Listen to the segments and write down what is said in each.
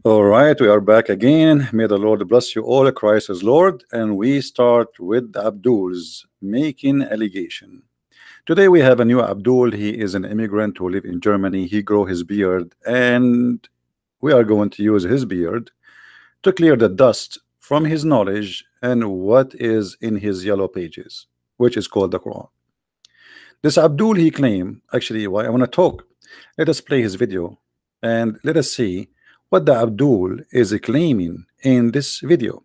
All right, we are back again. May the Lord bless you all. Christ is Lord. And we start with Abdul's making allegation. Today we have a new Abdul. He is an immigrant who live in Germany. He grow his beard, and we are going to use his beard to clear the dust from his knowledge and what is in his yellow pages, which is called the Quran. This Abdul, he claim, actually, why I want to talk. Let us play his video and let us see what the Abdul is claiming in this video.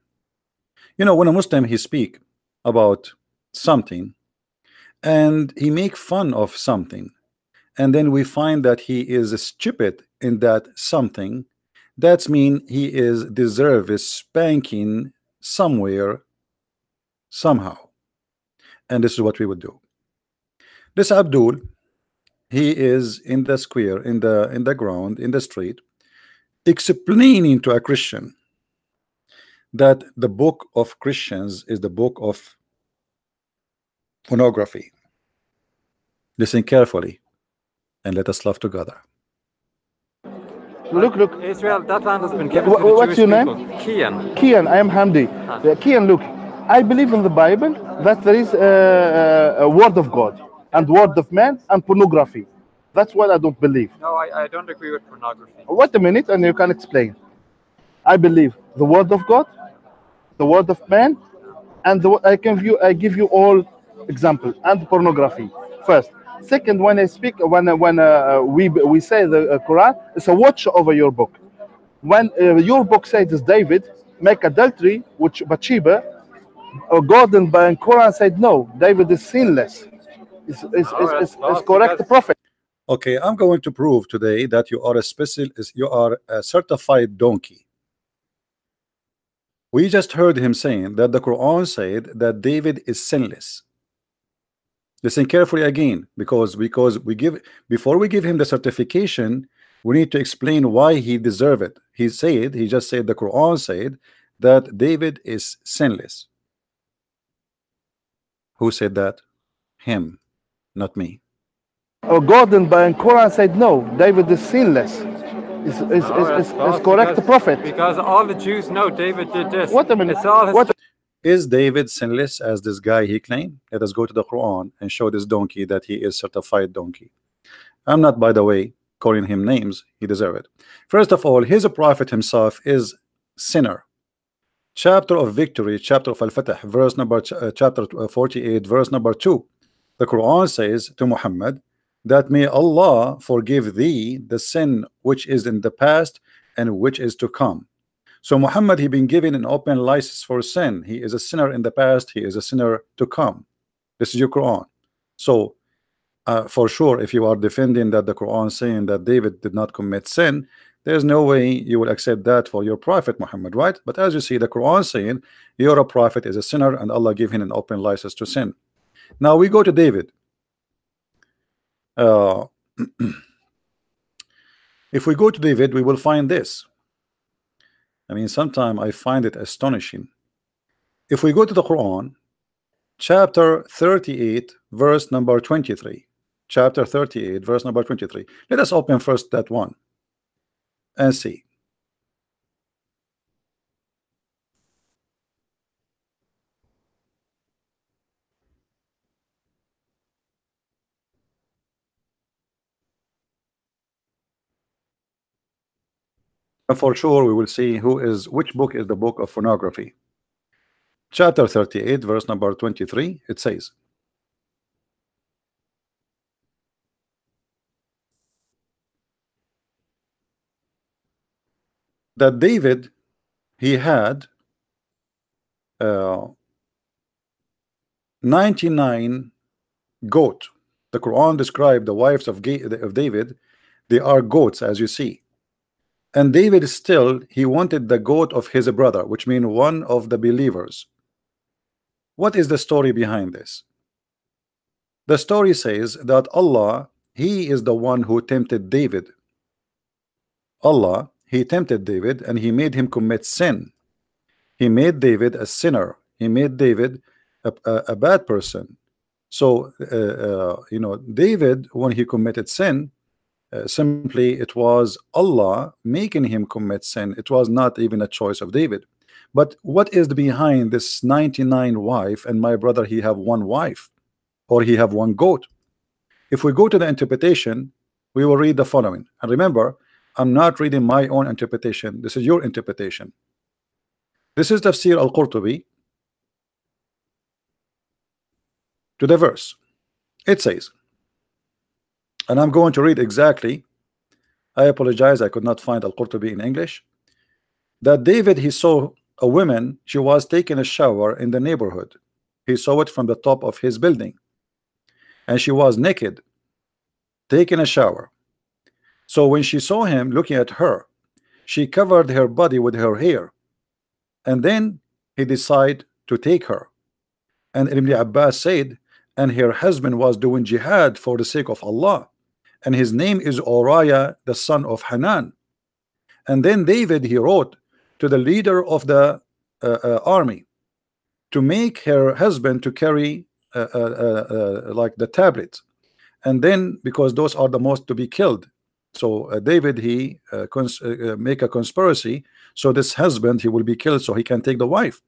You know, when a Muslim he speak about something and he make fun of something, and then we find that he is stupid in that something, that's mean he is deserves spanking somewhere somehow. And this is what we would do. This Abdul, he is in the square, in the ground, in the street, explaining to a Christian that the book of Christians is the book of pornography. Listen carefully and let us laugh together. Look. Israel, that land has been given to the What's Jewish your name? people. Kian. Kian, I am Hamdi. Kian, look, I believe in the Bible that there is a word of God and word of man and pornography. That's what I don't believe. No, I don't agree with pornography. Wait a minute and you can explain. I believe the word of God, the word of man, and I give you all examples and pornography first. Second, when I speak, when we say the Quran, it's a watch over your book. When your book says David make adultery with Bathsheba, God and Quran said no, David is sinless. Is correct, because prophet. Okay, I'm going to prove today that you are a certified donkey. We just heard him saying that the Quran said that David is sinless. Listen carefully again, because we give, before we give him the certification, we need to explain why he deserve it. He just said the Quran said that David is sinless. Who said that? Him, not me. God and Quran said no, David is sinless. Is correct, because, prophet. Because all the Jews know David did this. What a minute. It's all Is David sinless as this guy he claimed? Let us go to the Quran and show this donkey that he is certified donkey. I'm not, by the way, calling him names. He deserves it. First of all, his prophet himself is sinner. Chapter of victory, chapter of Al-Fatah, verse number chapter 48, verse number 2. The Quran says to Muhammad that may Allah forgive thee the sin which is in the past and which is to come. So Muhammad, he been given an open license for sin. He is a sinner in the past, he is a sinner to come. This is your Quran. So for sure, if you are defending that the Quran saying that David did not commit sin, there's no way you will accept that for your prophet Muhammad, right? But as you see, the Quran saying your prophet is a sinner and Allah gave him an open license to sin. Now we go to David. If we go to David, we will find this. I mean, sometimes I find it astonishing. If we go to the Quran, chapter 38, verse number 23. Chapter 38, verse number 23. Let us open first that one and see. And for sure we will see which book is the book of pornography. Chapter 38, verse number 23, it says, that David, he had 99 goat. The Quran described the wives of David, they are goats, as you see. And David still, he wanted the goat of his brother, which means one of the believers. What is the story behind this? The story says that Allah, he is the one who tempted David. Allah, he tempted David and he made him commit sin. He made David a sinner. He made David a bad person. So you know, David, when he committed sin, Simply it was Allah making him commit sin. It was not even a choice of David. But what is behind this 99 wife, and my brother he have one wife, or he have one goat? If we go to the interpretation, we will read the following. And remember, I'm not reading my own interpretation. This is your interpretation. This is Tafsir al-Qurtubi to the verse. It says, and I'm going to read exactly. I apologize, I could not find al-Qurtubi in English. That David, he saw a woman, she was taking a shower in the neighborhood. He saw it from the top of his building, and she was naked, taking a shower. So when she saw him looking at her, she covered her body with her hair, and then he decided to take her. And Ibn Abbas said, and her husband was doing jihad for the sake of Allah, and his name is Uriah, the son of Hanan. And then David, he wrote to the leader of the army to make her husband to carry like the tablets, and then because those are the most to be killed. So David, he make a conspiracy, so this husband he will be killed so he can take the wife.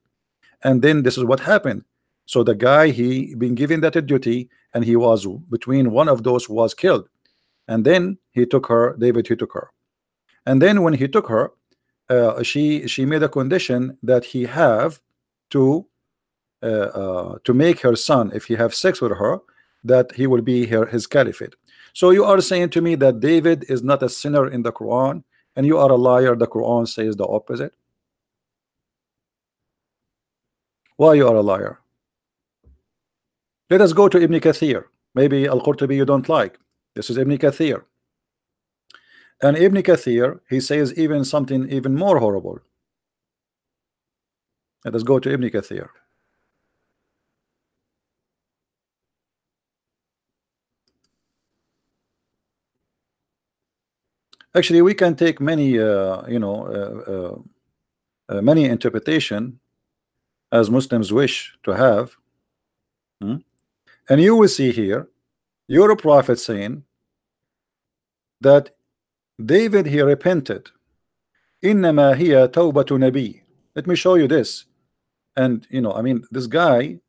And then this is what happened. So the guy, he been given that duty, and he was between one of those who was killed. And then he took her, David, he took her. And then when he took her, she made a condition that he have to make her son, if he have sex with her, that he will be his caliphate. So you are saying to me that David is not a sinner in the Quran, and you are a liar. The Quran says the opposite. Why you are a liar? Let us go to Ibn Kathir. Maybe Al-Qurtubi you don't like. This is Ibn Kathir. And Ibn Kathir, he says even something even more horrible. Let us go to Ibn Kathir. Actually, we can take many, many interpretation as Muslims wish to have. And you will see here, your prophet saying that David, he repented. Innama hiya tawbatu nabi. Let me show you this. And I mean, this guy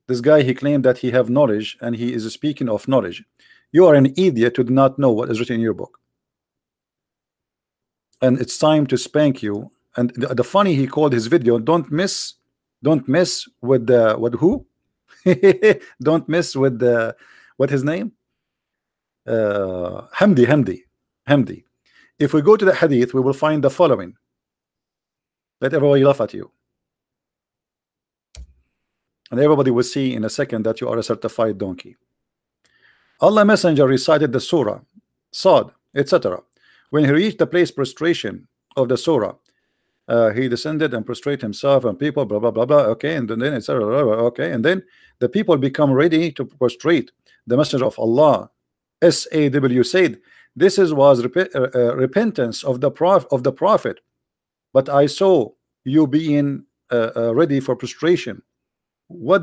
he claimed that he have knowledge, and he is speaking of knowledge. You are an idiot to not know what is written in your book. And it's time to spank you. And the funny, he called his video, don't mess with the who? Don't mess with the what his name? Hamdi. If we go to the hadith, we will find the following. Let everybody laugh at you, and everybody will see in a second that you are a certified donkey. Allah Messenger recited the surah, Sad, etc. When he reached the place prostration of the surah, he descended and prostrate himself, and people blah blah blah blah. Okay, and then etc. Okay, and then the people become ready to prostrate. The Messenger of Allah, SAW, said, "This was repentance of the Prophet, but I saw you being ready for prostration. Who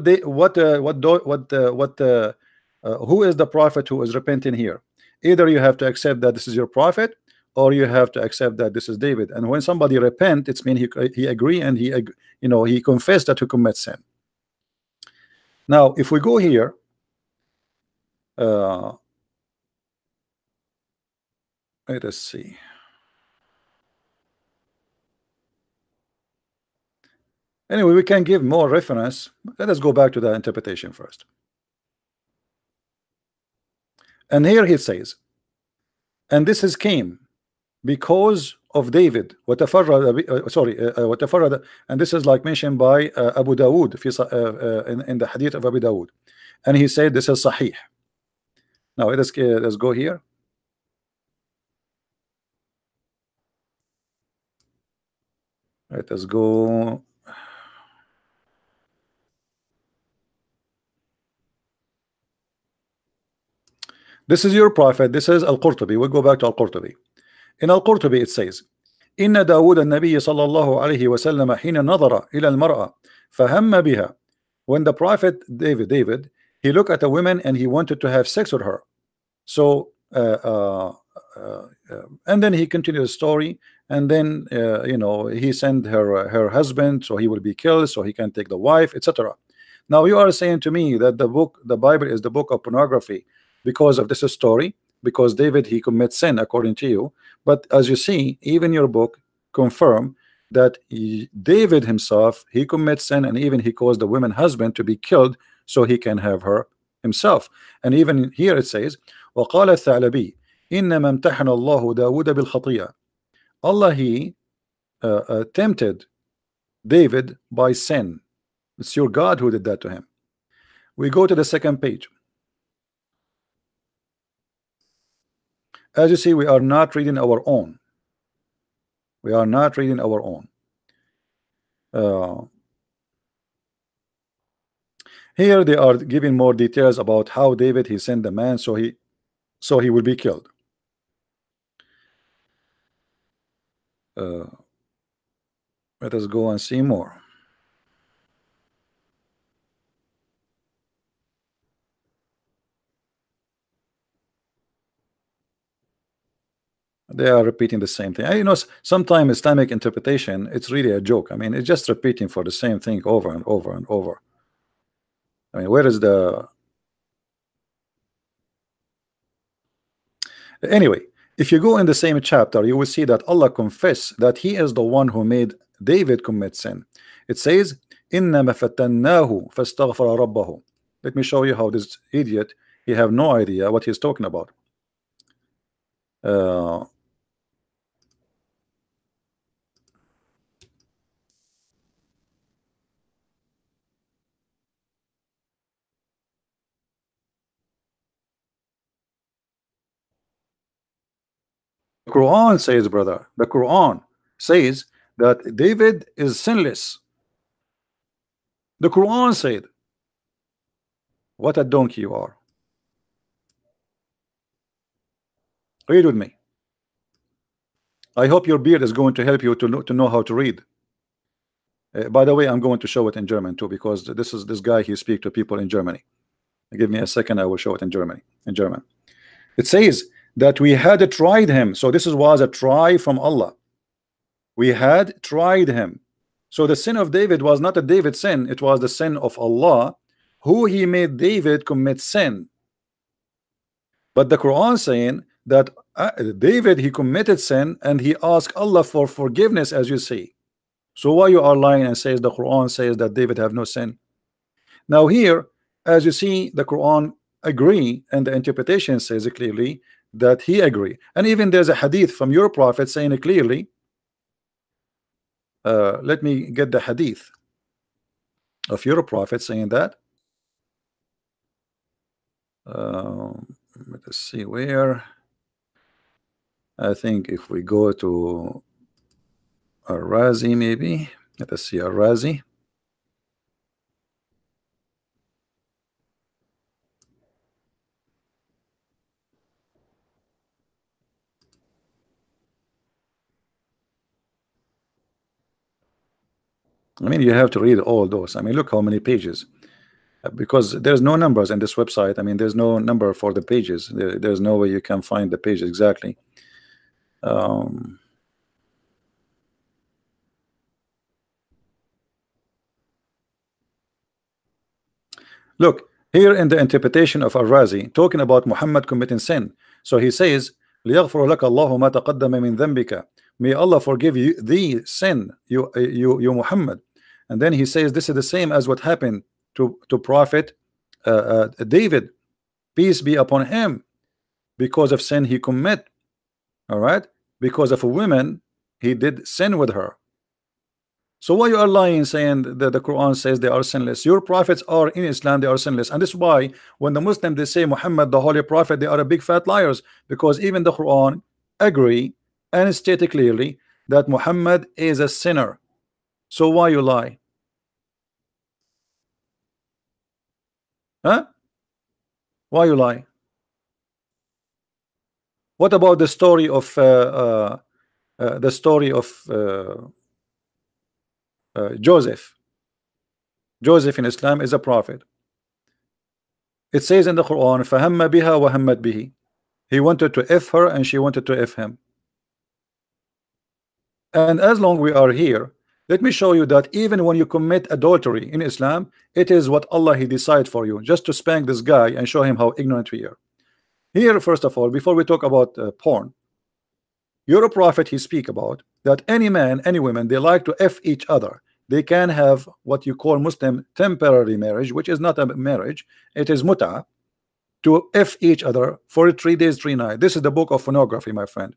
is the Prophet who is repenting here? Either you have to accept that this is your Prophet, or you have to accept that this is David. And when somebody repent, it's mean he agree, and he confessed that he commit sin. Now, if we go here, let us see. Anyway, we can give more reference. Let us go back to the interpretation first. And here he says, and this is came because of David. And this is like mentioned by Abu Dawood in the hadith of Abu Dawood, and he said this is Sahih. Now let's go here. Let us go. This is your prophet. This is Al-Qurtubi. We'll go back to Al-Qurtubi. In Al-Qurtubi it says, إن داود النبي صلى الله عليه وسلم حين نظر إلى المرأة فهم بها. When the prophet David, he looked at a woman and he wanted to have sex with her. So and then he continued the story, and then you know, he sent her husband so he will be killed so he can take the wife, etc. Now you are saying to me that the Bible is the book of pornography because of this story, because David he commits sin according to you. But as you see, even your book confirm that David himself he commits sin, and even he caused the woman husband to be killed so he can have her himself. And even here it says وقال الثعلبي إنما امتحن الله داود بالخطيئة. Allah he tempted David by sin. It's your God who did that to him. We go to the second page. As you see, we are not reading our own. We are not reading our own. Here they are giving more details about how David he sent the man so he will be killed. Let us go and see more. They are repeating the same thing. You know, sometimes Islamic interpretation, it's really a joke. I mean, it's just repeating for the same thing over and over and over. I mean, where is the... Anyway, if you go in the same chapter, you will see that Allah confess that he is the one who made David commit sin. It says, إِنَّمَا فَتَنَّاهُ فَاسْتَغْفَرَ رَبَّهُ. Let me show you how this idiot, he have no idea what he's talking about. The Quran says, brother, the Quran says that David is sinless. The Quran said, what a donkey you are. Read with me. I hope your beard is going to help you to know how to read. By the way, I'm going to show it in German too, because this guy, he speaks to people in Germany. Give me a second, I will show it in German. It says that we had tried him. So this was a try from Allah. We had tried him. So the sin of David was not a David sin, it was the sin of Allah, who he made David commit sin. But the Quran saying that David he committed sin and he asked Allah for forgiveness, as you see. So why you are lying and says the Quran says that David have no sin? Now here, as you see, the Quran agree, and the interpretation says clearly that he agree. And even there's a hadith from your prophet saying it clearly. Let me get the hadith of your prophet saying that. Let us see where. I think if we go to Ar-Razi, maybe. Let us see Ar-Razi. I mean, you have to read all those. I mean, look how many pages. Because there's no numbers in this website. I mean, there's no number for the pages. There's no way you can find the page exactly. Look, here in the interpretation of Ar-Razi, talking about Muhammad committing sin. So he says, لِيَغْفُرُ لَكَ اللَّهُ مَا تَقَدَّمَ مِنْ ذَنْبِكَ. May Allah forgive you the sin, you Muhammad. And then he says this is the same as what happened to Prophet David, peace be upon him, because of sin he commit. All right, because of a woman he did sin with her. So why you are lying saying that the Quran says they are sinless? Your prophets are in Islam, they are sinless. And this is why when the Muslims they say Muhammad the holy prophet, they are a big fat liars, because even the Quran agree and state clearly that Muhammad is a sinner. So why you lie? Huh? Why you lie? What about the story of Joseph? Joseph in Islam is a prophet. It says in the Quran, فَهَمَّ بِهَا وَهَمَّتْ بِهِ. He wanted to F her and she wanted to F him. And as long we are here, let me show you that even when you commit adultery in Islam, it is what Allah He decide for you, just to spank this guy and show him how ignorant we are. Here, first of all, before we talk about porn, your prophet he speak about that any man, any woman, they like to F each other. They can have what you call Muslim temporary marriage, which is not a marriage, it is muta, to F each other for 3 days, 3 nights. This is the book of pornography, my friend.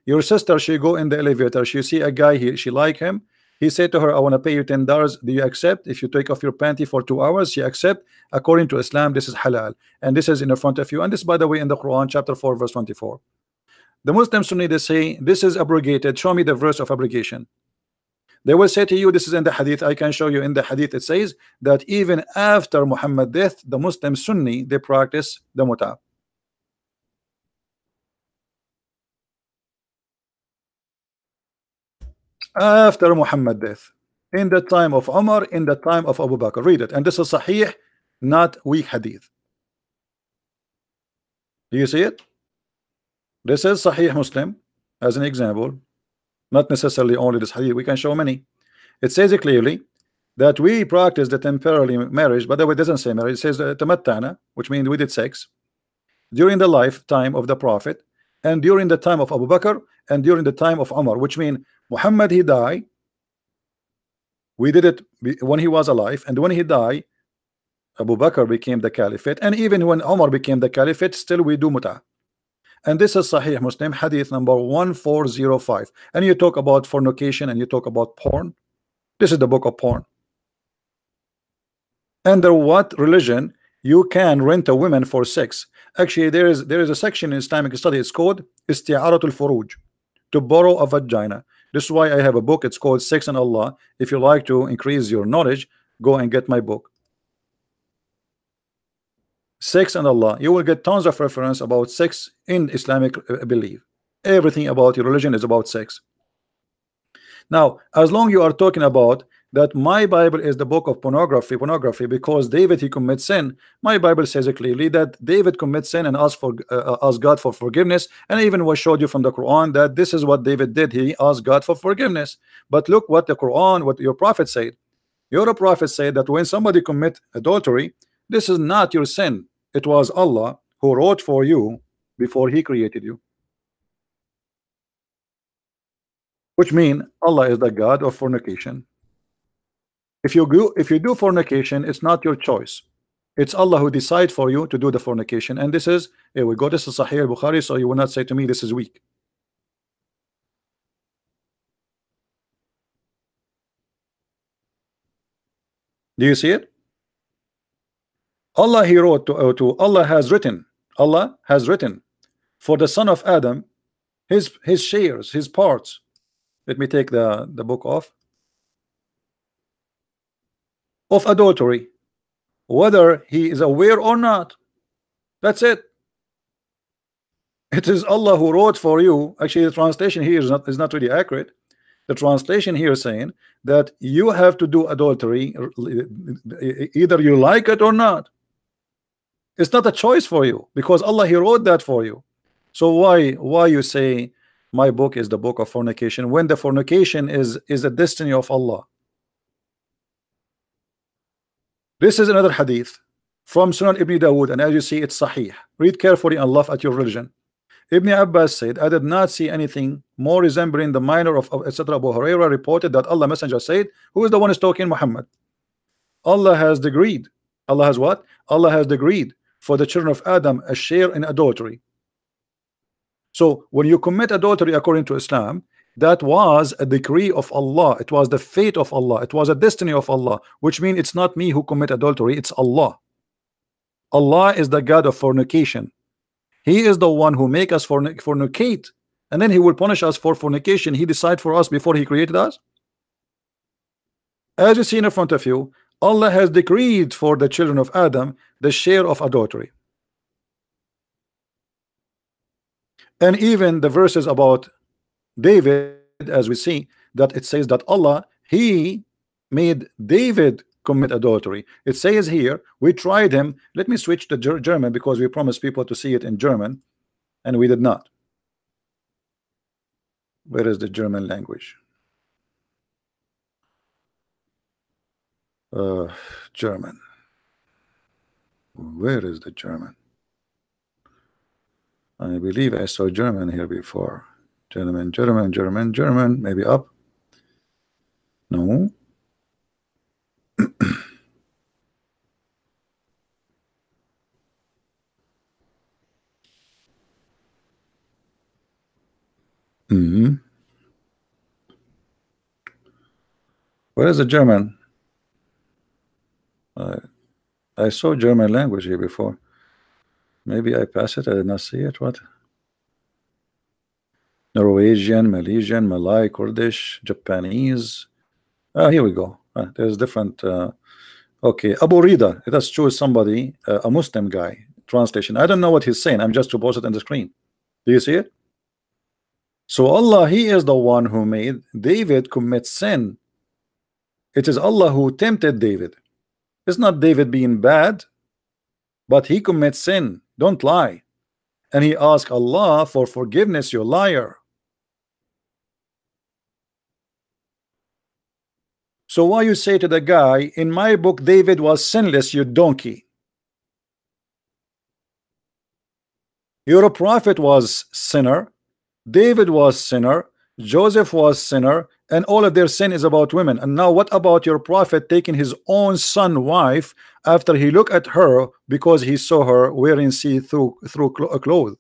Your sister, she go in the elevator, she see a guy here, she like him. He said to her, I want to pay you $10. Do you accept? If you take off your panty for 2 hours, she accept. According to Islam, this is halal. And this is in front of you. And this, by the way, in the Quran, chapter 4, verse 24. The Muslims Sunni, they say, this is abrogated. Show me the verse of abrogation. They will say to you, this is in the hadith. I can show you in the hadith. It says that even after Muhammad's death, the Muslim Sunni, they practice the muta. After Muhammad's death, in the time of Umar, in the time of Abu Bakr. Read it. And this is sahih, not weak hadith. Do you see it? This is Sahih Muslim as an example, not necessarily only this hadith. We can show many. It says clearly that we practice the temporary marriage. By the way, it doesn't say marriage. It says tamattana, which means we did sex during the lifetime of the Prophet, and during the time of Abu Bakr, and during the time of Umar, which means Muhammad he died. We did it when he was alive, and when he died, Abu Bakr became the caliphate, and even when Umar became the caliphate, still we do muta. And this is Sahih Muslim, hadith number 1405. And you talk about fornication and you talk about porn. This is the book of porn. Under what religion you can rent a woman for sex? Actually, there is a section in Islamic study. It's called Isti'aratul Furuj, to borrow a vagina. This is why I have a book. It's called Sex and Allah. If you like to increase your knowledge, go and get my book. Sex and Allah. You will get tons of reference about sex in Islamic belief. Everything about your religion is about sex. Now, as long you are talking about that my Bible is the book of pornography because David he commits sin, my Bible says clearly that David commits sin and asked God for forgiveness, and I even was showed you from the Quran that this is what David did. He asked God for forgiveness. But look what the Quran, what your prophet said. Your prophet said that when somebody commit adultery, this is not your sin. It was Allah who wrote for you before he created you. Which means Allah is the God of fornication. If you do fornication, it's not your choice. It's Allah who decides for you to do the fornication. And this is, here we go, this is Sahih al-Bukhari, so you will not say to me this is weak. Do you see it? Allah he wrote to Allah has written for the son of Adam his shares, his parts. Let me take the book off. Of adultery, whether he is aware or not. That's it. It is Allah who wrote for you. Actually, the translation here is not really accurate. The translation here is saying that you have to do adultery either you like it or not. It's not a choice for you because Allah he wrote that for you. So why you say my book is the book of fornication when the fornication is a destiny of Allah? This is another hadith from Sunan Ibn Dawood, and as you see, it's Sahih. Read carefully and laugh at your religion. Ibn Abbas said, I did not see anything more resembling the minor of etc. Abu Hurairah reported that Allah Messenger said, who is the one who's talking? Muhammad. Allah has decreed. Allah has what? Allah has decreed for the children of Adam a share in adultery. So when you commit adultery according to Islam, that was a decree of Allah. It was the fate of Allah. It was a destiny of Allah, which means it's not me who commit adultery, it's Allah. Allah is the God of fornication. He is the one who make us fornicate, and then he will punish us for fornication. He decided for us before he created us. As you see in front of you, Allah has decreed for the children of Adam the share of adultery. And even the verses about David, as we see, that it says that Allah he made David commit adultery. It says here, we tried him. Let me switch to German because we promised people to see it in German. and we did not. Where is the German language? German. Where is the German? I believe I saw German here before. German, German, German, German. Maybe up. No. Where is the German? I saw German language here before. Maybe I passed it. I did not see it. What? Norwegian, Malaysian, Malay, Kurdish, Japanese. Here we go. There's different. Okay, Abu Rida. Let's choose somebody, a Muslim guy. Translation. I don't know what he's saying. I'm just to post it on the screen. Do you see it? So Allah, He is the one who made David commit sin. It is Allah who tempted David. It's not David being bad, but he commits sin. Don't lie. And he asked Allah for forgiveness, you liar. So why you say to the guy, in my book David was sinless, you donkey? Your prophet was sinner, David was sinner, Joseph was sinner, and all of their sin is about women. And now what about your prophet taking his own son wife after he looked at her because he saw her wearing see-through clothes?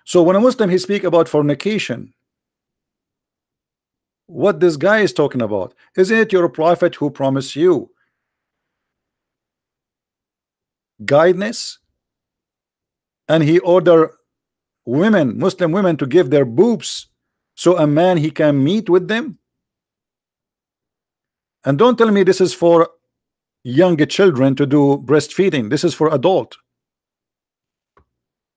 So when a Muslim he speak about fornication, what this guy is talking about, isn't it your prophet who promised you guidance, and he ordered women, Muslim women, to give their boobs so a man he can meet with them? And don't tell me this is for younger children to do breastfeeding. This is for adult.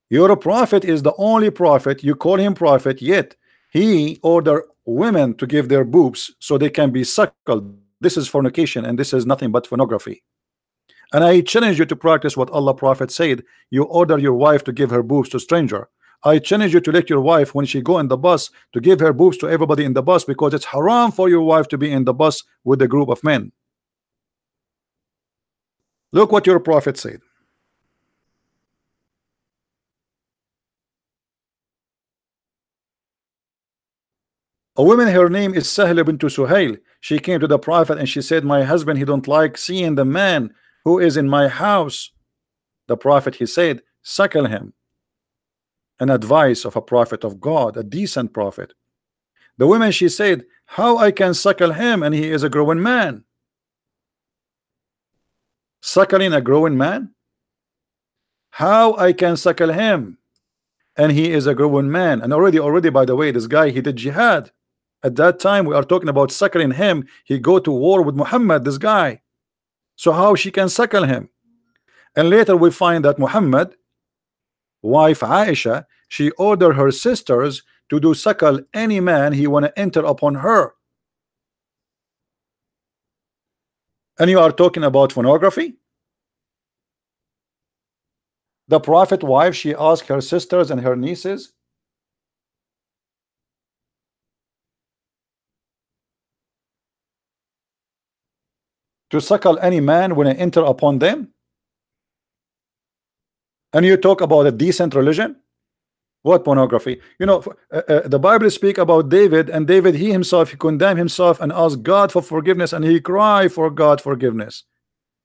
Your prophet is the only prophet, you call him prophet, yet he ordered women to give their boobs so they can be suckled. This is fornication, and this is nothing but pornography. And I challenge you to practice what Allah Prophet said. You order your wife to give her boobs to stranger. I challenge you to let your wife, when she go in the bus, to give her boobs to everybody in the bus, because it's haram for your wife to be in the bus with a group of men. Look what your prophet said. A woman, her name is Sahla bint Suhail. She came to the prophet and she said, my husband, he don't like seeing the man who is in my house. The prophet, he said, suckle him. An advice of a prophet of God, a decent prophet. The woman, she said, how I can suckle him and he is a growing man? Suckling a growing man? How I can suckle him and he is a growing man? And already by the way, this guy, he did jihad. At that time we are talking about suckling him. He go to war with Muhammad, this guy. So how she can suckle him? And later we find that Muhammad wife Aisha, she ordered her sisters to do suckle any man he want to enter upon her. And you are talking about pornography? The prophet wife, she asked her sisters and her nieces to suckle any man when I enter upon them. And you talk about a decent religion? What pornography? You know, the Bible speak about David, and David, he himself, he condemned himself and asked God for forgiveness, and he cried for God forgiveness.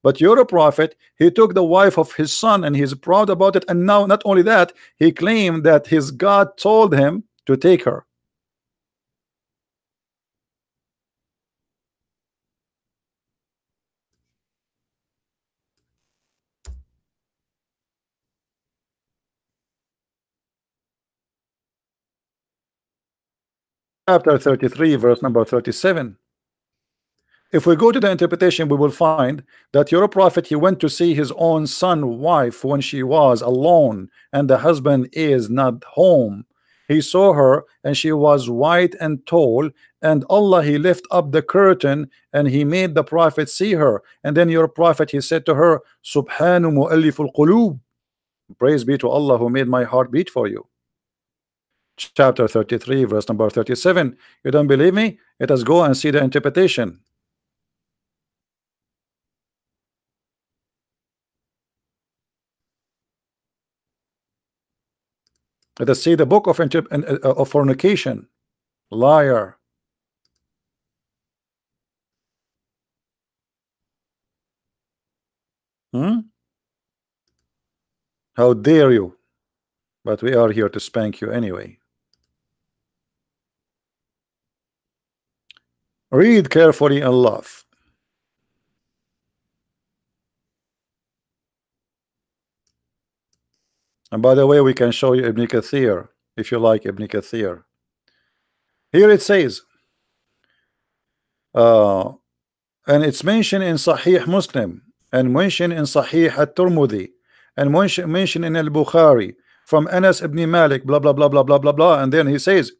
But you're a prophet, he took the wife of his son and he's proud about it. And now not only that, he claimed that his God told him to take her. Chapter 33, verse number 37. If we go to the interpretation, we will find that your prophet, he went to see his own son wife when she was alone and the husband is not home. he saw her and she was white and tall, and Allah he lift up the curtain and he made the prophet see her, and then your prophet he said to her, Subhanu mu'alliful qulub, praise be to Allah who made my heart beat for you. Chapter 33 verse number 37. You don't believe me? Let us go and see the interpretation. Let us see the book of fornication. Liar. How dare you? But we are here to spank you anyway. Read carefully and laugh. And by the way, we can show you Ibn Kathir if you like Ibn Kathir. Here it says, and it's mentioned in Sahih Muslim, and mentioned in Sahih At-Tirmidhi, and mentioned in Al-Bukhari from Anas ibn Malik, blah blah blah blah blah blah blah. And then he says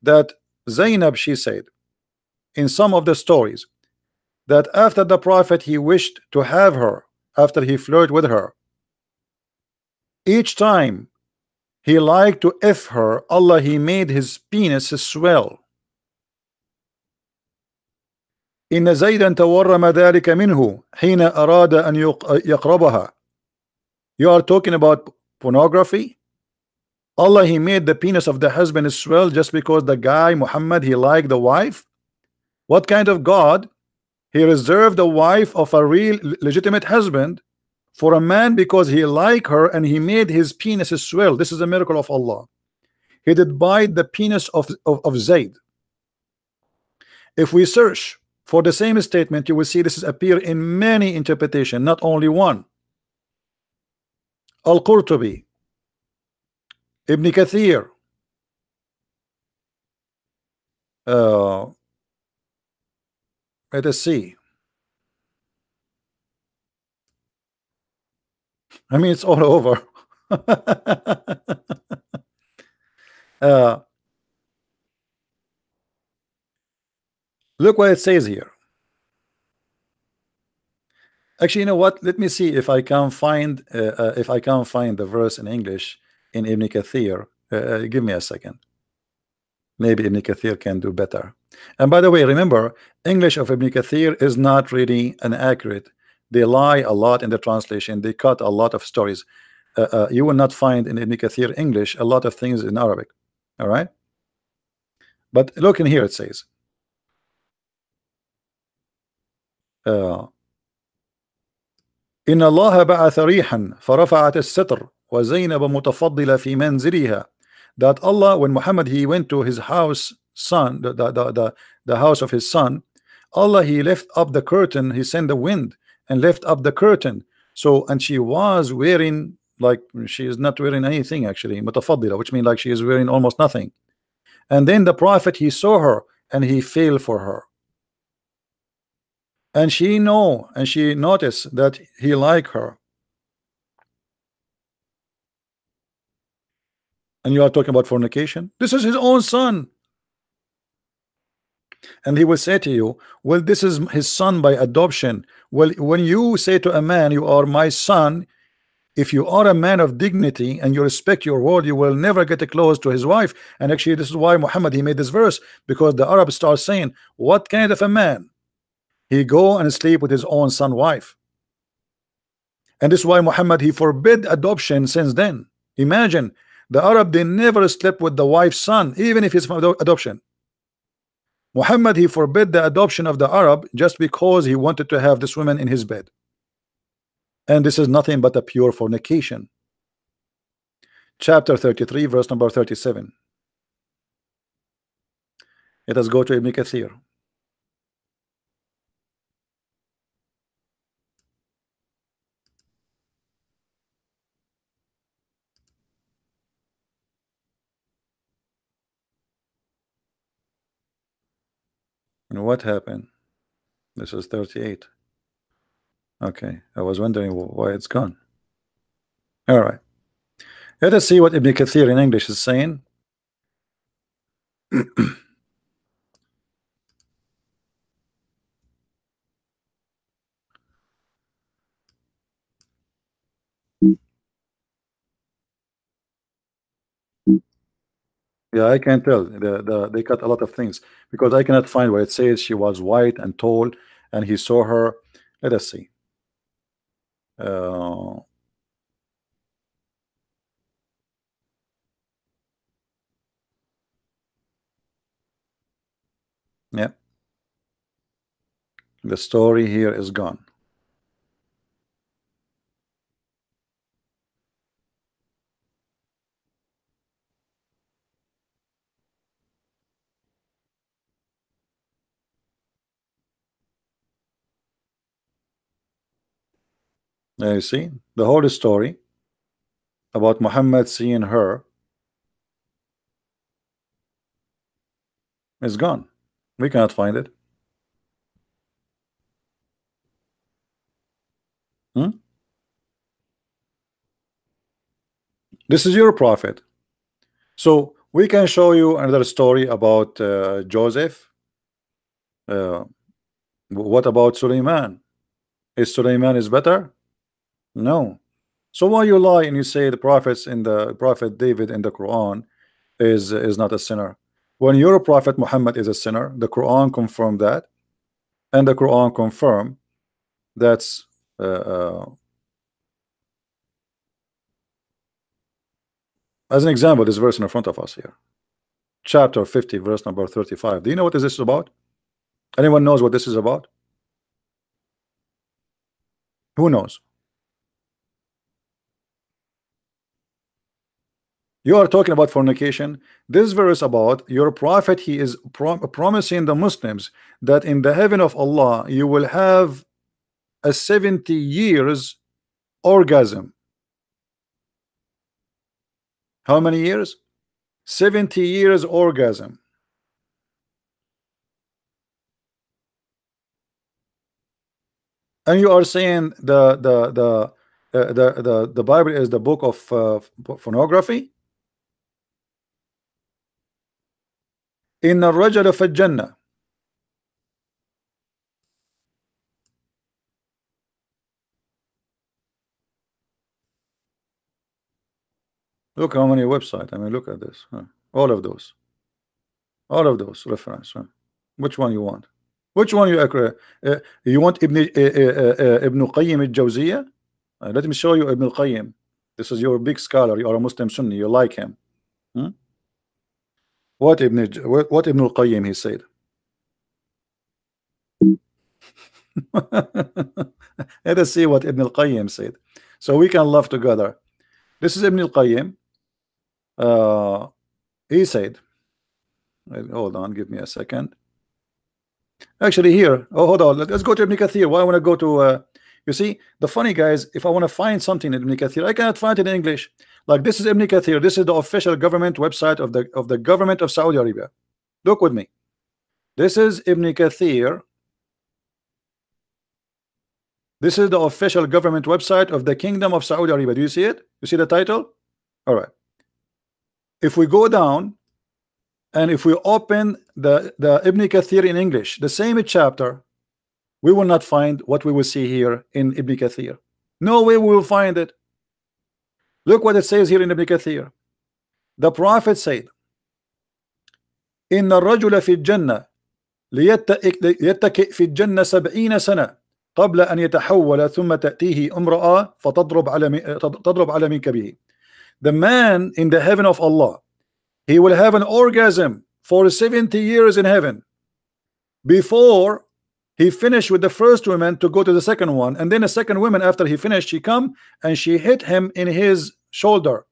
that Zainab, she said in some of the stories that after the Prophet he wished to have her, after he flirted with her, each time he liked to F her, Allah he made his penis swell. إن زيدا تورم ذلك منه حين أراد أن يقربها. You are talking about pornography? Allah he made the penis of the husband swell just because the guy Muhammad he liked the wife? What kind of God? He reserved the wife of a real legitimate husband for a man because he liked her, and he made his penis swell. This is a miracle of Allah. He did bite the penis of Zayd. If we search for the same statement, you will see this is appear in many interpretations, not only one. Al-Qurtubi, Ibn Kathir, let us see. I mean, it's all over. Look what it says here. Actually, you know what? Let me see if I can find the verse in English in Ibn Kathir. Give me a second. Maybe Ibn Kathir can do better. And by the way, remember, English of Ibn Kathir is not really an accurate. They lie a lot in the translation. They cut a lot of stories. You will not find in Ibn Kathir English a lot of things in Arabic. All right. But look in here, it says. إن الله بعث ريحا فرفعت الستر وزينب متفضلة في منزلها. That Allah, when Muhammad he went to his house, son, the house of his son, Allah he left up the curtain. He sent the wind and left up the curtain. So, and she was wearing, like, she is not wearing anything actually, mutafaddila, which means like she is wearing almost nothing. And then the Prophet he saw her and he fell for her. And she noticed that he liked her. And you are talking about fornication? This is his own son. And he will say to you, well, this is his son by adoption. Well, when you say to a man, you are my son, if you are a man of dignity and you respect your word, you will never get close to his wife. And actually, this is why Muhammad he made this verse, because the Arabs start saying, what kind of a man? He go and sleep with his own son wife. And this is why Muhammad he forbid adoption since then. Imagine, the Arab, they never slept with the wife's son, even if it's from adoption. Muhammad he forbid the adoption of the Arab just because he wanted to have this woman in his bed. And this is nothing but a pure fornication. Chapter 33 verse number 37. Let us go to Ibn Kathir. And what happened? This is 38. Okay, I was wondering why it's gone. All right, let us see what Ibn Kathir in English is saying. Yeah, I can tell. They cut a lot of things because I cannot find where it says she was white and tall and he saw her. Let us see. Uh, yeah, the story here is gone. You see, the whole story about Muhammad seeing her is gone. We cannot find it. Hmm? This is your prophet. So we can show you another story about Joseph. What about Suleiman? Is Suleiman is better? No. So why you lie and you say the prophets in the prophet David in the Quran is not a sinner? When your prophet Muhammad is a sinner, the Quran confirmed that, and the Quran confirmed that's as an example, this verse in front of us here, chapter 50, verse number 35. Do you know what is this about? Anyone knows what this is about? Who knows? You are talking about fornication. This verse about your prophet, he is promising the Muslims that in the heaven of Allah you will have a 70 years orgasm. How many years? 70 years orgasm. And you are saying the Bible is the book of pornography. إن الرجل في الجنة. Look how many websites. I mean, look at this. All of those reference. Which one you want? Which one you you want Ibn Qayyim al-Jawziyah? Let me show you Ibn Qayyim. This is your big scholar. You are a Muslim Sunni. You like him. What Ibn Qayyim he said? Let us see what Ibn Qayyim said, so we can love together. This is Ibn Qayyim. He said, hold on, give me a second. Actually, here, hold on, let's go to Ibn Kathir. Why I want to go to you see, the funny guys, if I want to find something in Ibn Kathir, I cannot find it in English. Like this is Ibn Kathir. This is the official government website of the government of Saudi Arabia. Look with me. This is Ibn Kathir. This is the official government website of the Kingdom of Saudi Arabia. Do you see it? You see the title? All right. If we go down and if we open the Ibn Kathir in English, the same chapter, we will not find what we will see here in Ibn Kathir. No way we will find it. Look what it says here in Ibn Kathir. The Prophet said, إن الرجل في الجنة ليتكئ في الجنة 70 سنة قبل أن يتحول ثم تأتيه امرأة تضرب على منكبه. The man in the heaven of Allah, he will have an orgasm for 70 years in heaven before he finished with the first woman to go to the second one, and then the second woman after he finished, she come and she hit him in his shoulder,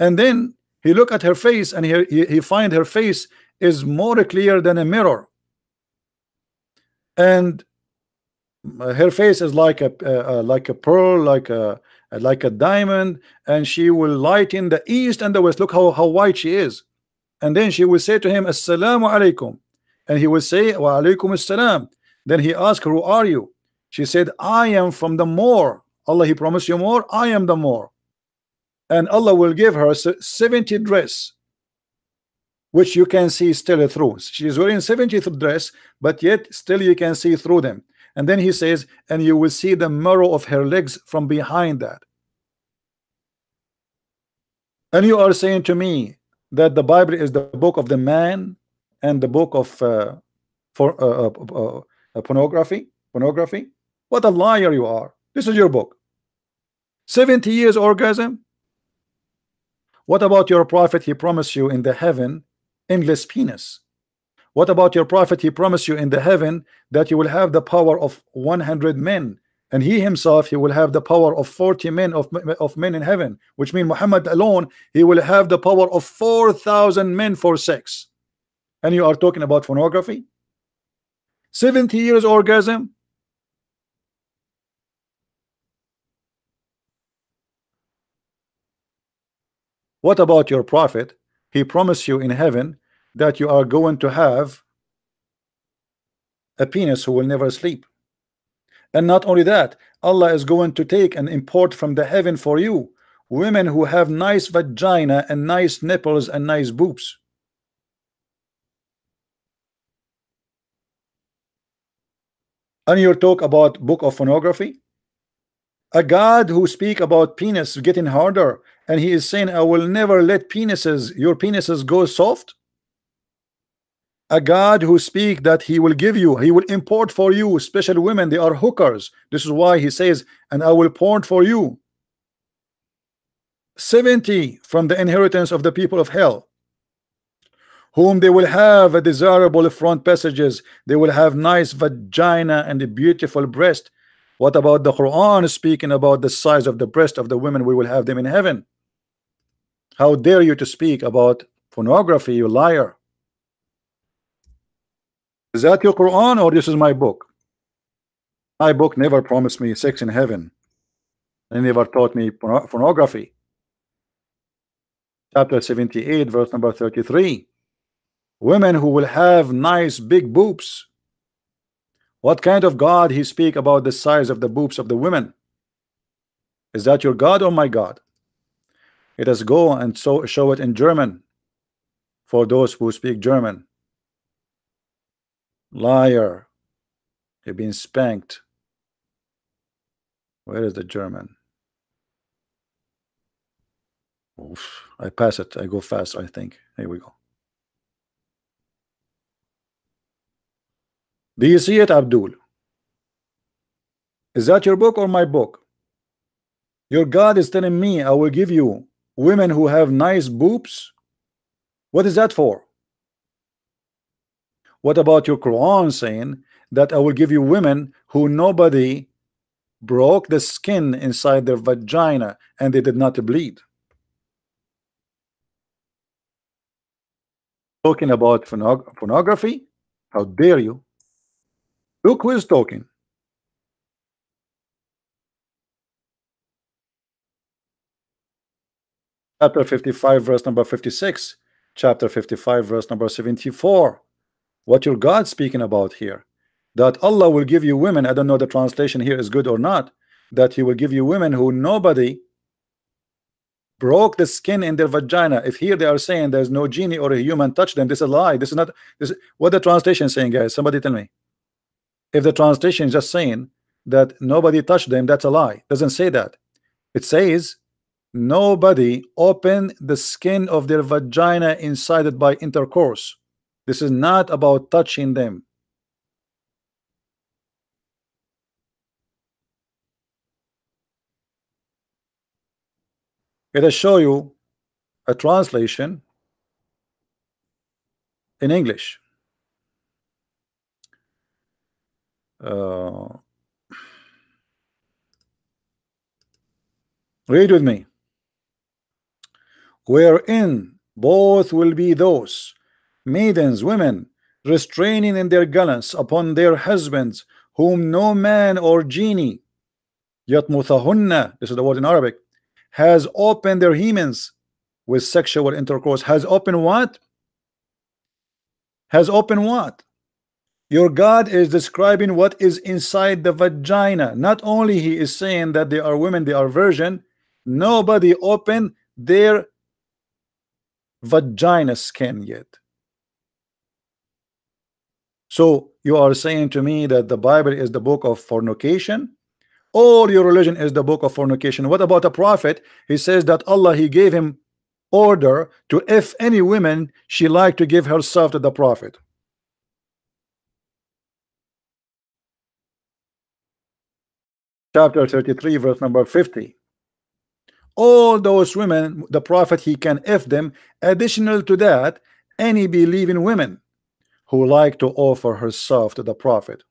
and then he look at her face and he find her face is more clear than a mirror, and her face is like a pearl, like a diamond, and she will light in the east and the west. Look how white she is. And then she will say to him, Assalamu alaikum, and he will say, Wa alaikum assalam. Then he asked her, who are you? She said, I am from the more. Allah, he promised you more. I am the more. And Allah will give her 70 dress which you can see still through. She is wearing 70th dress, but yet still you can see through them. And then he says, and you will see the marrow of her legs from behind that. And you are saying to me that the Bible is the book of the man and the book of pornography? What a liar you are. This is your book. 70 years orgasm. What about your prophet? He promised you in the heaven endless penis. What about your prophet? He promised you in the heaven that you will have the power of 100 men, and he himself, he will have the power of 40 men of men in heaven, which means Muhammad alone, he will have the power of 4,000 men for sex. And you are talking about pornography? 70 years orgasm. What about your prophet? He promised you in heaven that you are going to have a penis who will never sleep. And not only that, Allah is going to take and import from the heaven for you women who have nice vagina and nice nipples and nice boobs. And you talk about book of pornography? A God who speak about penis getting harder, and he is saying, I will never let your penises go soft. A God who speak that he will give you, he will import for you special women, they are hookers. This is why he says, and I will porn for you 70 from the inheritance of the people of hell, whom they will have a desirable front passages, they will have nice vagina and a beautiful breast. What about the Quran speaking about the size of the breast of the women? We will have them in heaven. How dare you to speak about pornography, you liar? Is that your Quran or this is my book? My book never promised me sex in heaven. It never taught me pornography. Chapter 78 verse number 33. Women who will have nice big boobs. What kind of God he speak about the size of the boobs of the women? Is that your God or my God? Let us go and show it in German for those who speak German. Liar. You've been spanked. Where is the German? Oof, I pass it. I go fast, I think. Here we go. Do you see it, Abdul? Is that your book or my book? Your God is telling me I will give you women who have nice boobs. What is that for? What about your Quran saying that I will give you women who nobody broke the skin inside their vagina and they did not bleed? Talking about pornography? How dare you? Look who is talking. Chapter 55 verse number 56. Chapter 55 verse number 74. What your God speaking about here? That Allah will give you women. I don't know the translation here is good or not. That he will give you women who nobody broke the skin in their vagina. If here they are saying there's no genie or a human touch them, this is a lie. This is not this. What the translation is saying, guys? Somebody tell me. If the translation is just saying that nobody touched them, that's a lie. It doesn't say that. It says nobody opened the skin of their vagina inside it by intercourse. This is not about touching them. Let us show you a translation in English. Read with me. Wherein both will be those maidens, women, restraining in their gallants upon their husbands, whom no man or genie, yatmuthahunna, this is the word in Arabic, has opened their hymens with sexual intercourse. Has opened what? Has opened what? Your God is describing what is inside the vagina. Not only he is saying that they are women, they are virgin. Nobody opened their vagina skin yet. So you are saying to me that the Bible is the book of fornication? All your religion is the book of fornication. What about a prophet? He says that Allah, he gave him order to, if any woman she like to give herself to the prophet. Chapter 33 verse number 50. All those women, the prophet, he can if them. Additional to that, any believing women who like to offer herself to the prophet.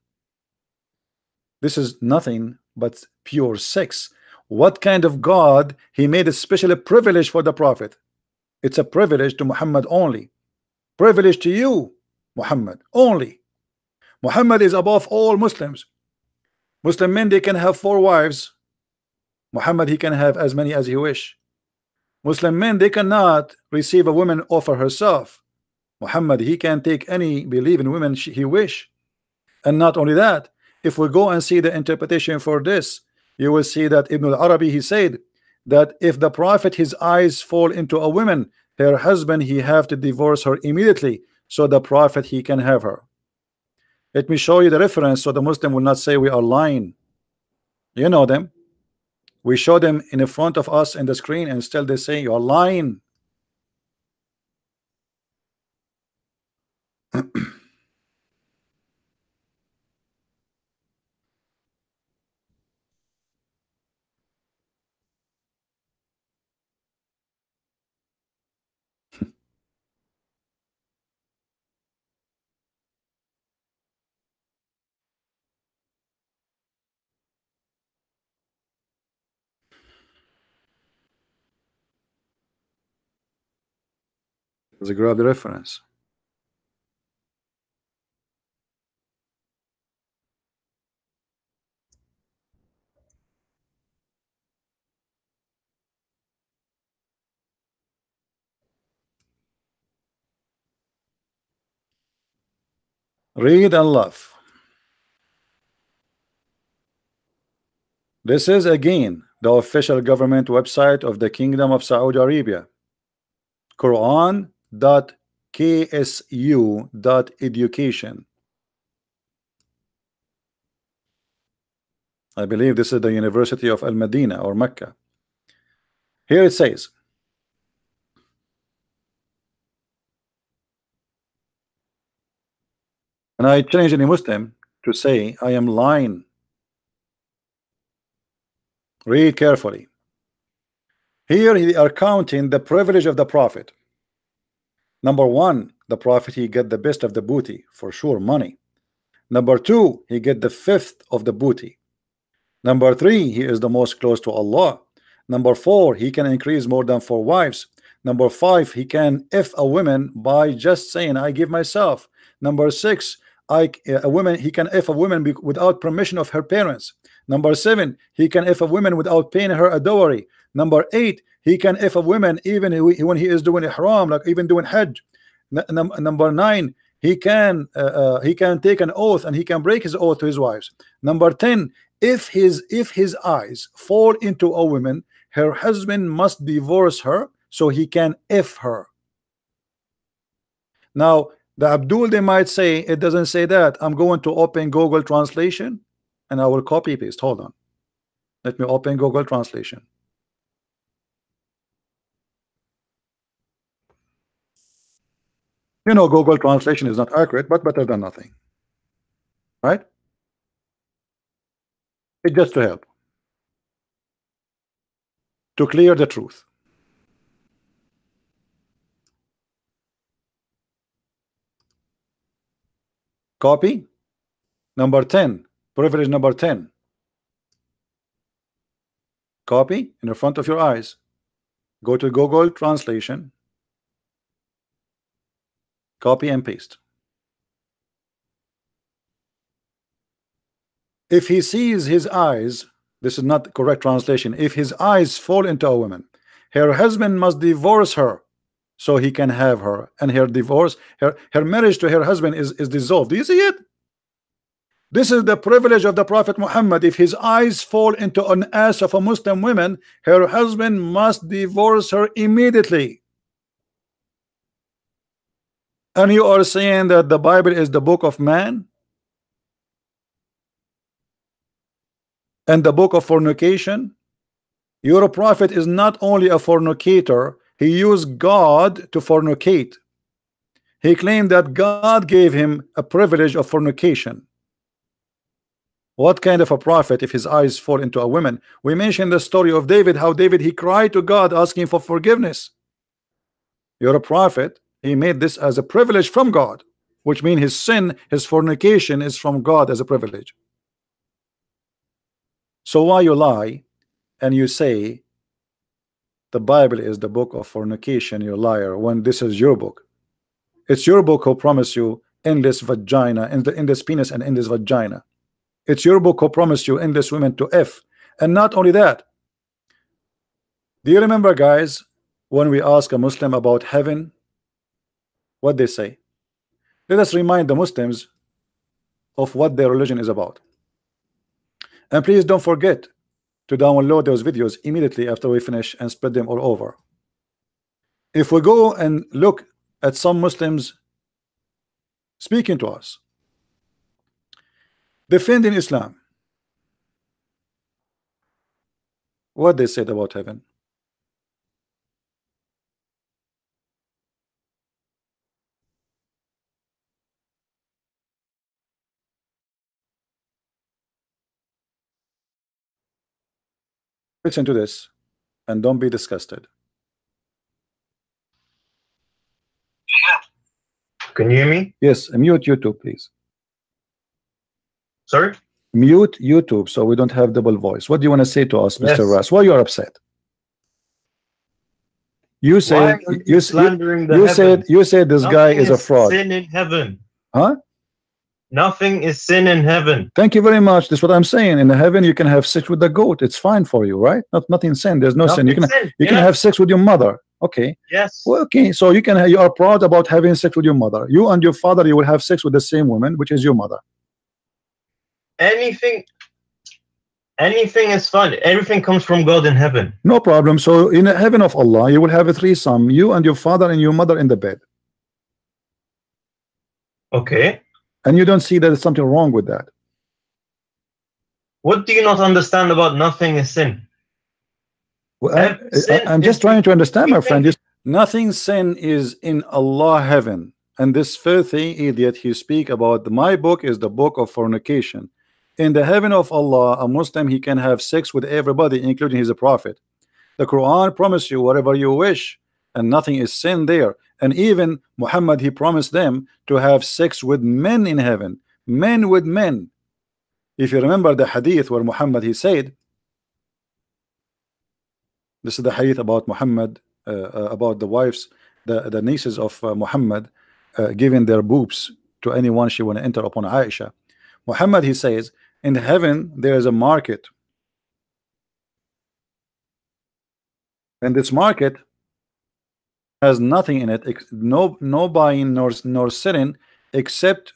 This is nothing but pure sex. What kind of God he made a special privilege for the prophet? It's a privilege to Muhammad only. Privilege to you, Muhammad, only. Muhammad is above all Muslims. Muslim men, they can have 4 wives. Muhammad, he can have as many as he wish. Muslim men, they cannot receive a woman offer herself. Muhammad, he can take any believing woman he wish. And not only that, if we go and see the interpretation for this, you will see that Ibn al-Arabi, he said that if the prophet, his eyes fall into a woman, her husband, he have to divorce her immediately, so the prophet, he can have her. Let me show you the reference so the Muslim will not say we are lying. You know them. We show them in front of us in the screen, and still they say you are lying. Let's grab the reference. Read and laugh. This is again the official government website of the Kingdom of Saudi Arabia. Quran.ksu.education. I believe this is the University of Al-Madinah or Mecca. Here it says, and I challenge any Muslim to say I am lying. Read carefully. Here they are counting the privilege of the prophet. Number 1, the prophet, he get the best of the booty, for sure, money. Number 2, he get the 5th of the booty. Number 3, he is the most close to Allah. Number 4, he can increase more than 4 wives. Number 5, he can if a woman by just saying I give myself. Number 6, he can if a woman without permission of her parents. Number 7, he can if a woman without paying her a dowry. Number 8, he can if a woman even when he is doing ihram, like even doing hajj. Number 9, he can take an oath and he can break his oath to his wives. Number 10, if his eyes fall into a woman, her husband must divorce her so he can if her. Now the Abdul, they might say it doesn't say that. I'm going to open Google Translation and I will copy paste. Hold on, let me open Google Translation. You know, Google Translation is not accurate, but better than nothing, right? It's just to help, to clear the truth. Copy. Number 10, privilege number 10. Copy in the front of your eyes. Go to Google Translation. Copy and paste. If he sees his eyes, this is not correct translation. If his eyes fall into a woman, her husband must divorce her so he can have her, and her divorce, her marriage to her husband is dissolved. Do you see it? This is the privilege of the Prophet Muhammad. If his eyes fall into an ass of a Muslim woman, her husband must divorce her immediately. And you are saying that the Bible is the book of man and the book of fornication. Your prophet is not only a fornicator, he used God to fornicate. He claimed that God gave him a privilege of fornication. What kind of a prophet if his eyes fall into a woman? We mentioned the story of David, how David, he cried to God asking for forgiveness. You're a prophet, he made this as a privilege from God, which means his sin, his fornication is from God as a privilege. So why you lie and you say the Bible is the book of fornication, you liar, when this is your book? It's your book who promised you endless vagina, endless penis and endless vagina. It's your book who promised you endless women to F. And not only that, do you remember, guys, when we ask a Muslim about heaven, what they say? Let us remind the Muslims of what their religion is about. And please don't forget to download those videos immediately after we finish and spread them all over. If we go and look at some Muslims speaking to us, defending Islam, what they said about heaven. Listen to this and don't be disgusted. Can you hear me? Yes, mute YouTube, please. Sorry? Mute YouTube so we don't have double voice. What do you want to say to us, Yes. Mr. Ras? Why you are upset? You Why said are you slandering the you said this guy Nothing is a fraud. Sin in heaven. Huh? Nothing is sin in heaven. Thank you very much. That's what I'm saying. In the heaven you can have sex with the goat. It's fine for you, right? Nothing sin. There's no sin. You Nothing can sin. can have sex with your mother. Okay. Yes. Well, okay. So you are proud about having sex with your mother. You and your father, you will have sex with the same woman, which is your mother. Anything is fun. Everything comes from God in heaven. No problem. So in the heaven of Allah, you will have a threesome, you and your father and your mother in the bed. Okay. And you don't see that there's something wrong with that. What do you not understand about nothing is sin? Well, I'm just trying to understand, my friend. Nothing sin is in Allah heaven. And this filthy idiot, he speak about my book is the book of fornication. In the heaven of Allah, a Muslim, he can have sex with everybody, including his prophet. The Quran promises you whatever you wish, and nothing is sin there. And even Muhammad, he promised them to have sex with men in heaven, men with men. If you remember the hadith where Muhammad, he said, this is the hadith about Muhammad, about the wives, the nieces of Muhammad, giving their boobs to anyone she want to enter upon Aisha. Muhammad, he says, in heaven there is a market, and this market has nothing in it, no buying nor selling, except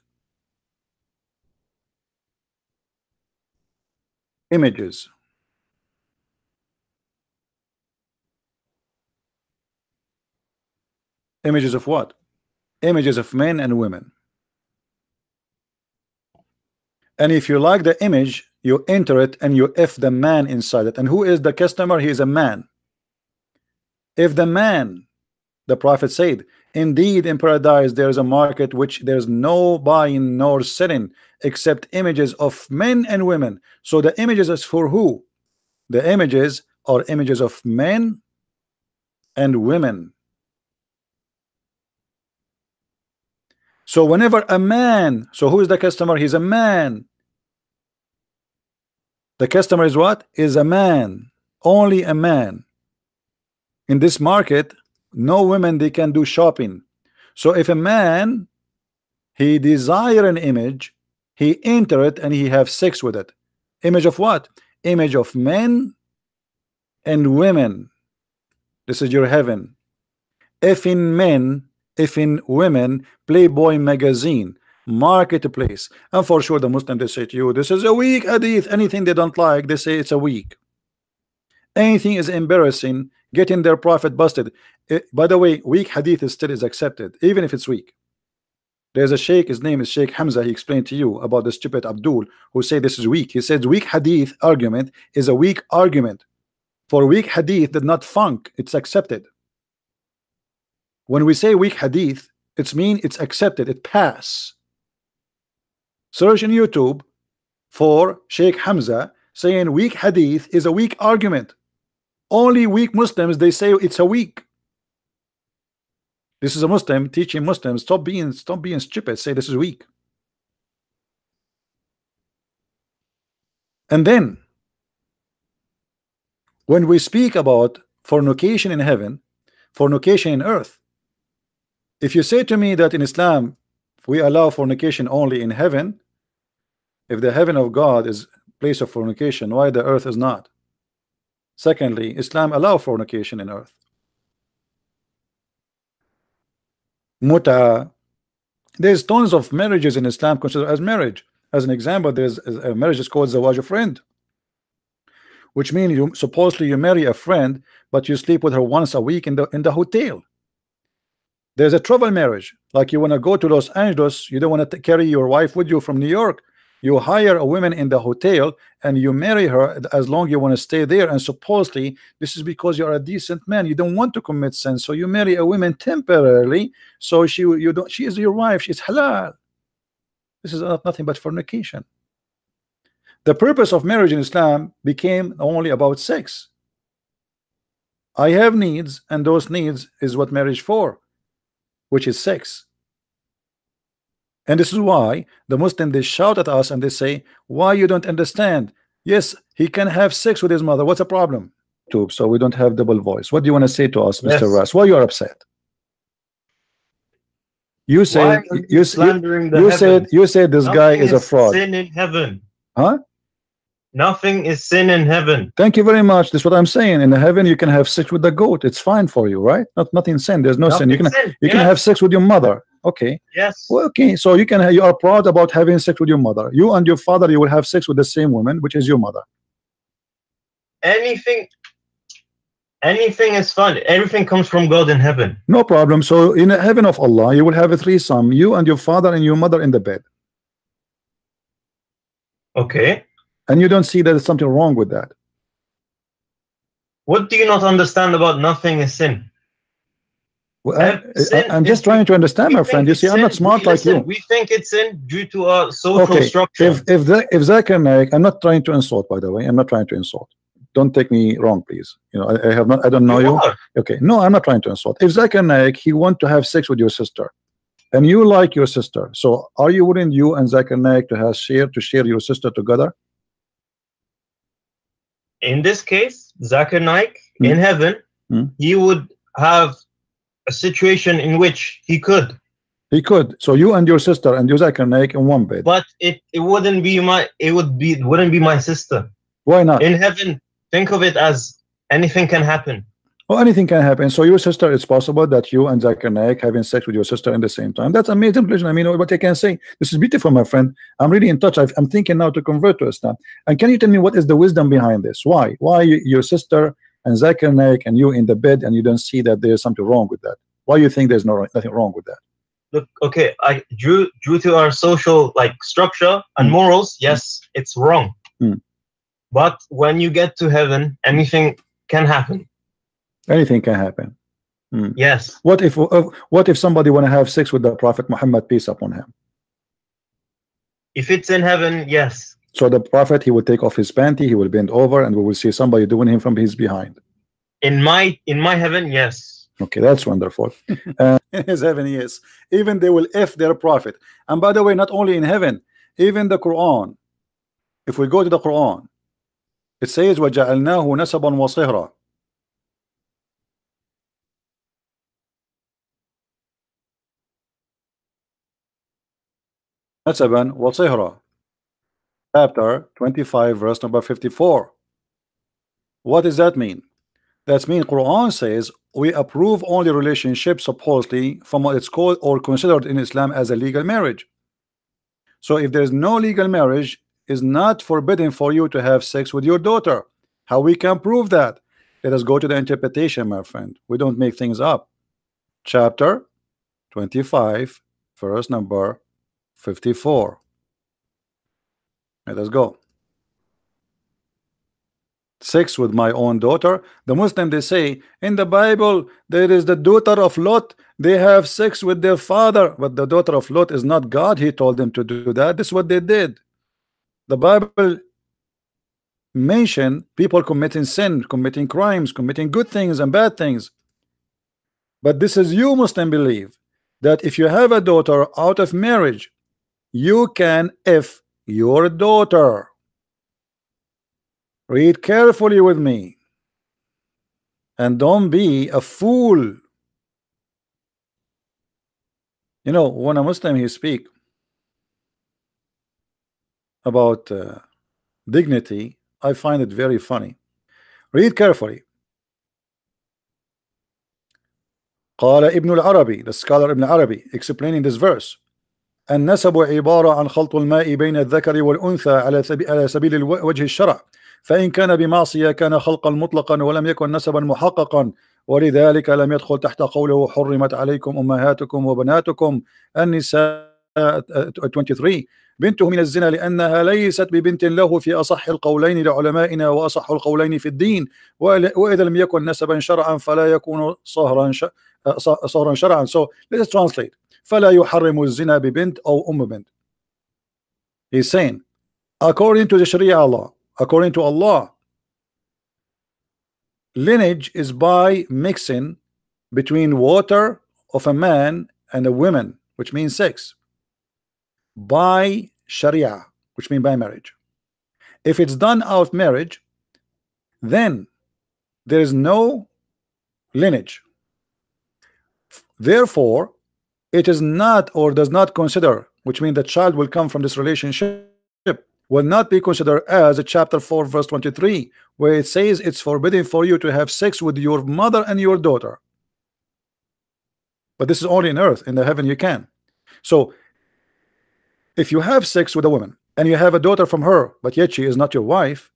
images. Images of what? Images of men and women. And if you like the image, you enter it and you F the man inside it. And who is the customer? He is a man. If the man, the prophet said, indeed in paradise there is a market which there's no buying nor selling except images of men and women. So the images is for who? The images are images of men and women. So whenever a man, so who is the customer? He's a man. The customer is what? Is a man. Only a man. In this market, no women, they can do shopping. So if a man, he desire an image, he enter it and he have sex with it. Image of what? Image of men and women. This is your heaven. If in men, if in women, Playboy magazine, marketplace. And for sure the Muslim, they say to you, this is a weak hadith. Anything they don't like, they say it's a weak. Anything is embarrassing, getting their prophet busted. By the way, weak hadith is still accepted, even if it's weak. There's a sheikh, his name is Sheikh Hamza. He explained to you about the stupid Abdul who say this is weak. He said weak hadith argument is a weak argument. For weak hadith did not funk, it's accepted. When we say weak hadith, it's mean it's accepted, it pass. Search in YouTube for Sheikh Hamza saying weak hadith is a weak argument. Only weak Muslims, they say it's a weak. This is a Muslim teaching Muslims stop being stupid, say this is weak. And then when we speak about fornication in heaven, fornication in earth, if you say to me that in Islam we allow fornication only in heaven, if the heaven of God is place of fornication, why the earth is not? Secondly, Islam allow fornication in earth. Muta, there's tons of marriages in Islam considered as marriage. As an example, there's a marriage is called zawaj a friend, which means you supposedly you marry a friend, but you sleep with her once a week in the hotel. There's a travel marriage, like you want to go to Los Angeles, you don't want to carry your wife with you from New York. You hire a woman in the hotel and you marry her as long as you want to stay there, and supposedly this is because you're a decent man, you don't want to commit sin, so you marry a woman temporarily, so she is your wife, she's halal. This is nothing but fornication. The purpose of marriage in Islam became only about sex. I have needs, and those needs is what marriage for, which is sex. And this is why the Muslim, they shout at us and they say, why you don't understand? Yes, he can have sex with his mother, what's the problem? So we don't have double voice. What do you want to say to us, Mr. Ras? Why you are upset? You said you said this guy is a fraud. Sin in heaven. Huh? Nothing is sin in heaven. Thank you very much. That's what I'm saying. In the heaven you can have sex with the goat. It's fine for you, right? Nothing sin. There's no sin. You can have sex with your mother. Okay. Yes. Well, okay. So you are proud about having sex with your mother. You and your father, you will have sex with the same woman, which is your mother. Anything is fun. Everything comes from God in heaven. No problem. So in the heaven of Allah, you will have a threesome. You and your father and your mother in the bed. Okay. And you don't see that there's something wrong with that. What do you not understand about nothing is sin? Well, I'm just trying to understand, my friend. You see, I'm not smart like you. We think it's sin due to our social structure. If Zakir Naik, I'm not trying to insult, by the way. I'm not trying to insult. Don't take me wrong, please. You know, I don't know you. Okay, no, I'm not trying to insult. If Zakir Naik, he want to have sex with your sister, and you like your sister, so are you willing, you and Zakir Naik, to share your sister together? In this case, Zakir Naik in heaven, he would have a situation in which he could. So you and your sister and you Zakir Naik in one bed. But it wouldn't be wouldn't be my sister. Why not? In heaven, think of it as anything can happen. Oh, anything can happen. So your sister, it's possible that you and Zakir Naik having sex with your sister in the same time. That's amazing. I mean, what I can say. This is beautiful, my friend. I'm really in touch. I'm thinking now to convert to Islam. And can you tell me what is the wisdom behind this? Why your sister and Zakir Naik and you in the bed and you don't see that there's something wrong with that? Why you think there's nothing wrong with that? Look, okay, due to our social structure and morals, yes, it's wrong. But when you get to heaven, anything can happen. Anything can happen. Yes. What if somebody want to have sex with the Prophet Muhammad, peace upon him? If it's in heaven, yes. So the Prophet, he will take off his panty, he will bend over, and we will see somebody doing him from his behind. In my heaven, yes. Okay, that's wonderful. In his heaven, yes. Even they will F their Prophet. And by the way, not only in heaven, even the Quran. If we go to the Quran, it says وَجَعَلْنَاهُ نَسَبًا وَصِهْرًا. نسبًا وصهرًا. Chapter 25, verse number 54. What does that mean? That means Quran says we approve only relationships supposedly from what it's called or considered in Islam as a legal marriage. So if there's no legal marriage, it's not forbidden for you to have sex with your daughter. How we can prove that? Let us go to the interpretation, my friend. We don't make things up. Chapter 25, verse number 54. Let us go. Sex with my own daughter. The Muslim, they say in the Bible there is the daughter of Lot, they have sex with their father, but the daughter of Lot is not God. He told them to do that. This is what they did. The Bible mention people committing sin, committing crimes, committing good things and bad things. But this is you Muslim believe that if you have a daughter out of marriage, you can F your daughter. Read carefully with me and don't be a fool. You know, when a Muslim he speak about dignity, I find it very funny. Read carefully. قال ابن العربي, the scholar Ibn Arabi, explaining this verse: النسب عبارة عن خلط الماء بين الذكر والأنثى على سبيل وجه الشرع، فإن كان بمعصية كان خلقا مطلقا ولم يكن نسبا محققا، ولذلك لم يدخل تحت قوله حرمت عليكم أمهاتكم وبناتكم النساء 23 بنته من الزنا لأنها ليست ببنت له في أصح القولين لعلمائنا وأصح القولين في الدين، وإذا لم يكن نسبا شرعا فلا يكون صهرا شرعا. So let's translate. فلا يحرم الزنا ببنت أو بنت. He's saying according to the Sharia law, according to Allah, lineage is by mixing between water of a man and a woman, which means sex, by Sharia, which means by marriage. If it's done out of marriage, then there is no lineage. Therefore, it is not or does not consider, which means the child will come from this relationship, will not be considered as a chapter 4 verse 23, where it says it's forbidden for you to have sex with your mother and your daughter. But this is only in earth. In the heaven you can. So if you have sex with a woman and you have a daughter from her, but yet she is not your wife,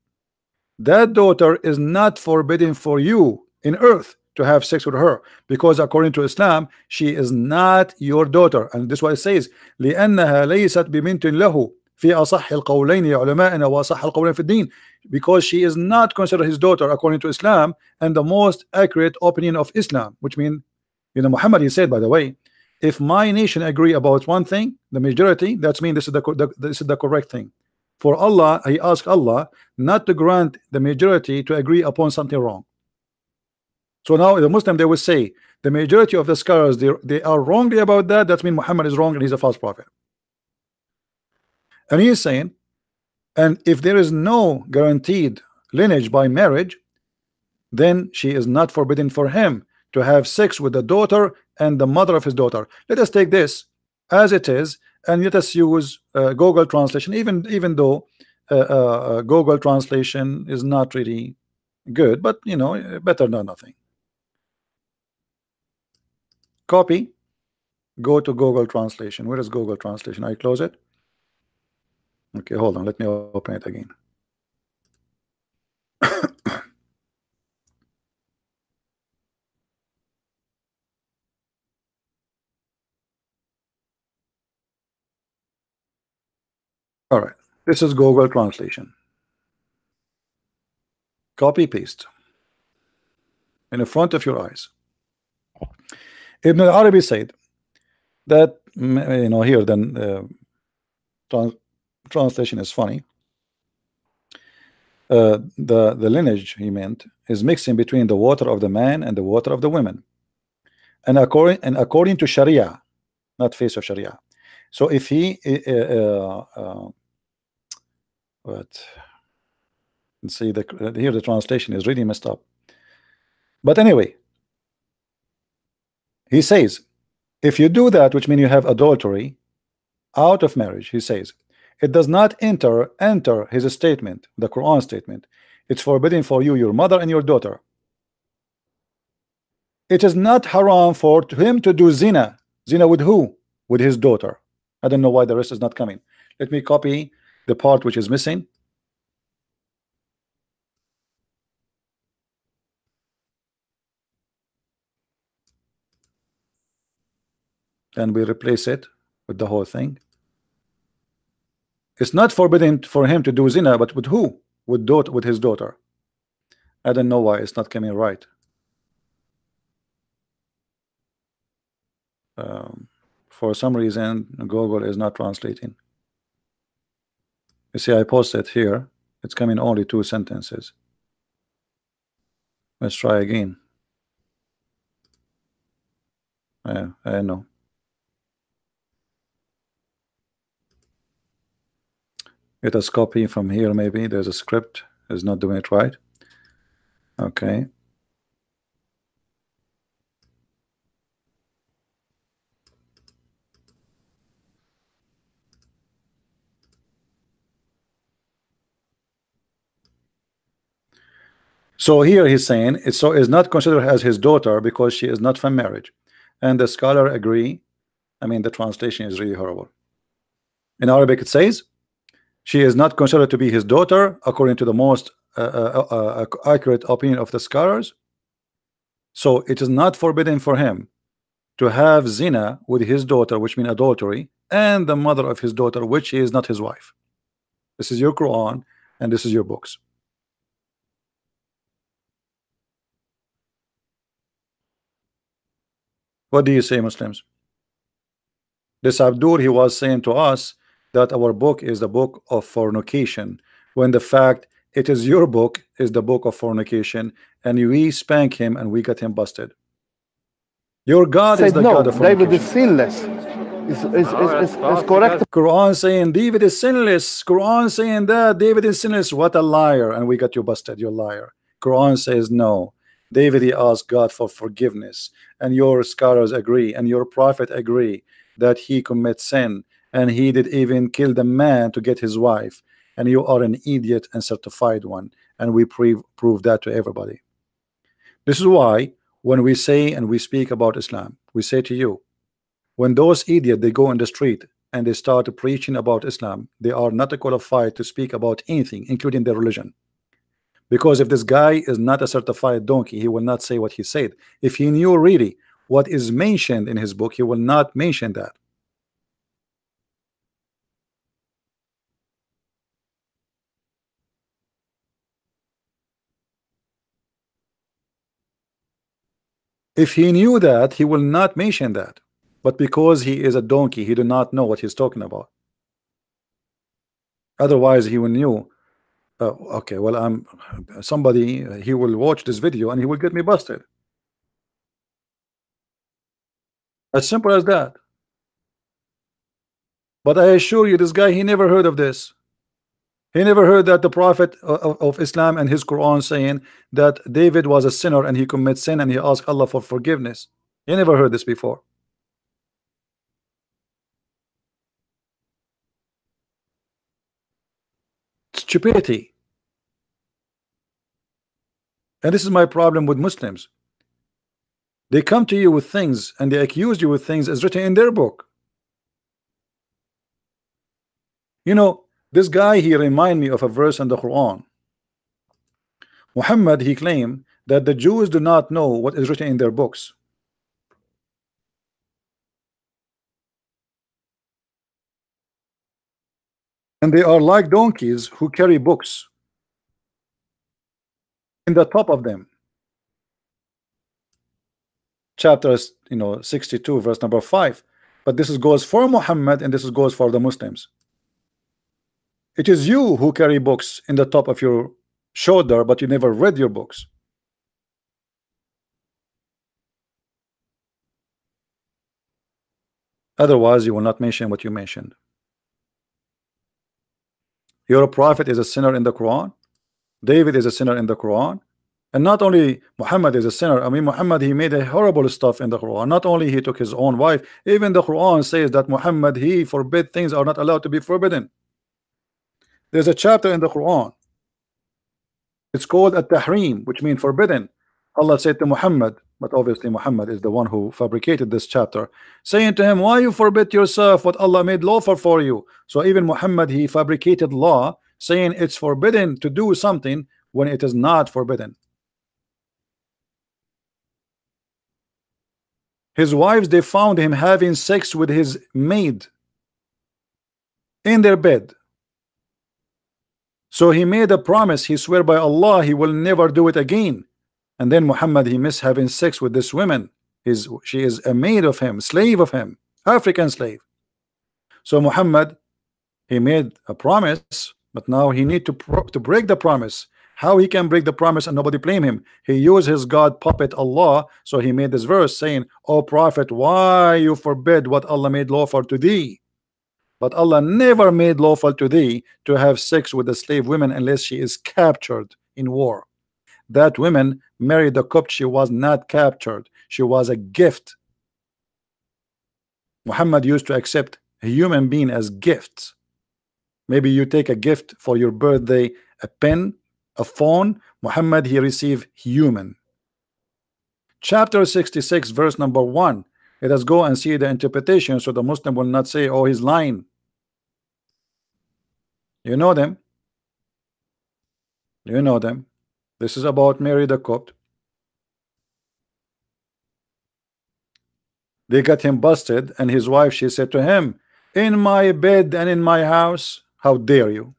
that daughter is not forbidden for you in earth to have sex with her, because according to Islam she is not your daughter. And this is what it says: لأنها ليست ببنت له في أصح القولين علماءنا وأصح القولين في الدين, because she is not considered his daughter according to Islam and the most accurate opinion of Islam, which means, you know, Muhammad, he said, by the way, if my nation agree about one thing, the majority, that's mean this is the correct thing. For Allah, he asked Allah not to grant the majority to agree upon something wrong. So now the Muslim, they will say the majority of the scholars, they are wrongly about that. That means Muhammad is wrong and he's a false prophet. And he is saying, and if there is no guaranteed lineage by marriage, then she is not forbidden for him to have sex with the daughter and the mother of his daughter. Let us take this as it is and let us use Google translation, even though Google translation is not really good, but you know, better than nothing. Copy, go to Google translation. Where is Google translation? I close it. Okay, hold on, let me open it again. All right, this is Google translation. Copy, paste in the front of your eyes. Ibn al-Arabi said that, you know, here then translation is funny. The lineage he meant is mixing between the water of the man and the water of the women, and according to Sharia, not face of Sharia. So if he what, let's see, here the translation is really messed up, but anyway, he says if you do that, which means you have adultery out of marriage, he says it does not enter his statement, the Quran statement. It's forbidden for you, your mother and your daughter. It is not haram for him to do zina. Zina with who? With his daughter. I don't know why the rest is not coming. Let me copy the part which is missing. And we replace it with the whole thing. It's not forbidden for him to do zina, but with who? With his daughter. I don't know why it's not coming right. For some reason Google is not translating. You see, I posted here, it's coming only 2 sentences. Let's try again. I know. Let us copy from here. Maybe there's a script is not doing it right. Okay. So here he's saying it's so is not considered as his daughter because she is not from marriage, and the scholar agree. I mean, the translation is really horrible. In Arabic it says she is not considered to be his daughter according to the most accurate opinion of the scholars. So it is not forbidden for him to have zina with his daughter, which means adultery, and the mother of his daughter, which is not his wife. This is your Quran and this is your books. What do you say, Muslims? This Abdul, he was saying to us that our book is the book of fornication, when the fact it is your book is the book of fornication, and we spank him and we got him busted. Your God is the God of fornication. David is sinless. Is correct. Quran saying David is sinless. Quran saying that David is sinless. What a liar! And we got you busted. You're a liar. Quran says no. David, he asked God for forgiveness, and your scholars agree, and your prophet agree that he commits sin, and he did even kill the man to get his wife, and you are an idiot and certified one, and we prove that to everybody. This is why when we say and we speak about Islam, we say to you, when those idiots they go in the street and they start preaching about Islam, they are not qualified to speak about anything, including their religion. Because if this guy is not a certified donkey, he will not say what he said. If he knew really what is mentioned in his book, he will not mention that. If he knew that, he will not mention that. But because he is a donkey, he do not know what he's talking about. Otherwise, he will knew. Okay, well, I'm somebody. He will watch this video and he will get me busted. As simple as that. But I assure you, this guy, he never heard of this. He never heard that the Prophet of Islam and his Quran saying that David was a sinner and he commits sin and he asked Allah for forgiveness. He never heard this before. Stupidity. And this is my problem with Muslims. They come to you with things and they accuse you with things as written in their book. You know, this guy, he remind me of a verse in the Quran. Muhammad, he claimed that the Jews do not know what is written in their books. And they are like donkeys who carry books in the top of them. Chapter 62 verse number 5. But this goes for Muhammad and this goes for the Muslims. It is you who carry books in the top of your shoulder, but you never read your books. Otherwise you will not mention what you mentioned. Your prophet is a sinner in the Quran. David is a sinner in the Quran. And not only Muhammad is a sinner. I mean, Muhammad, he made a horrible stuff in the Quran. Not only he took his own wife, even the Quran says that Muhammad, he forbid things are not allowed to be forbidden. There's a chapter in the Quran. It's called At-Tahrim, which means forbidden. Allah said to Muhammad, but obviously Muhammad is the one who fabricated this chapter, saying to him, why you forbid yourself what Allah made lawful for you? So even Muhammad, he fabricated law saying it's forbidden to do something when it is not forbidden. His wives, they found him having sex with his maid in their bed. So he made a promise, he swear by Allah he will never do it again. And then Muhammad, he missed having sex with this woman. She is a maid of him, slave of him, African slave. So Muhammad, he made a promise, but now he need to break the promise. How he can break the promise and nobody blame him? He used his God puppet Allah. So he made this verse saying, "O Prophet, why you forbid what Allah made lawful to thee?" But Allah never made lawful to thee to have sex with a slave woman unless she is captured in war. That woman married the Copt, she was not captured, she was a gift. Muhammad used to accept a human being as gifts. Maybe you take a gift for your birthday, a pen, a phone. Muhammad, he received human. Chapter 66 verse number 1. Let us go and see the interpretation so the Muslim will not say, oh, he's lying. You know them. You know them. This is about Mary the Copt. They got him busted, and his wife, she said to him, in my bed and in my house, how dare you?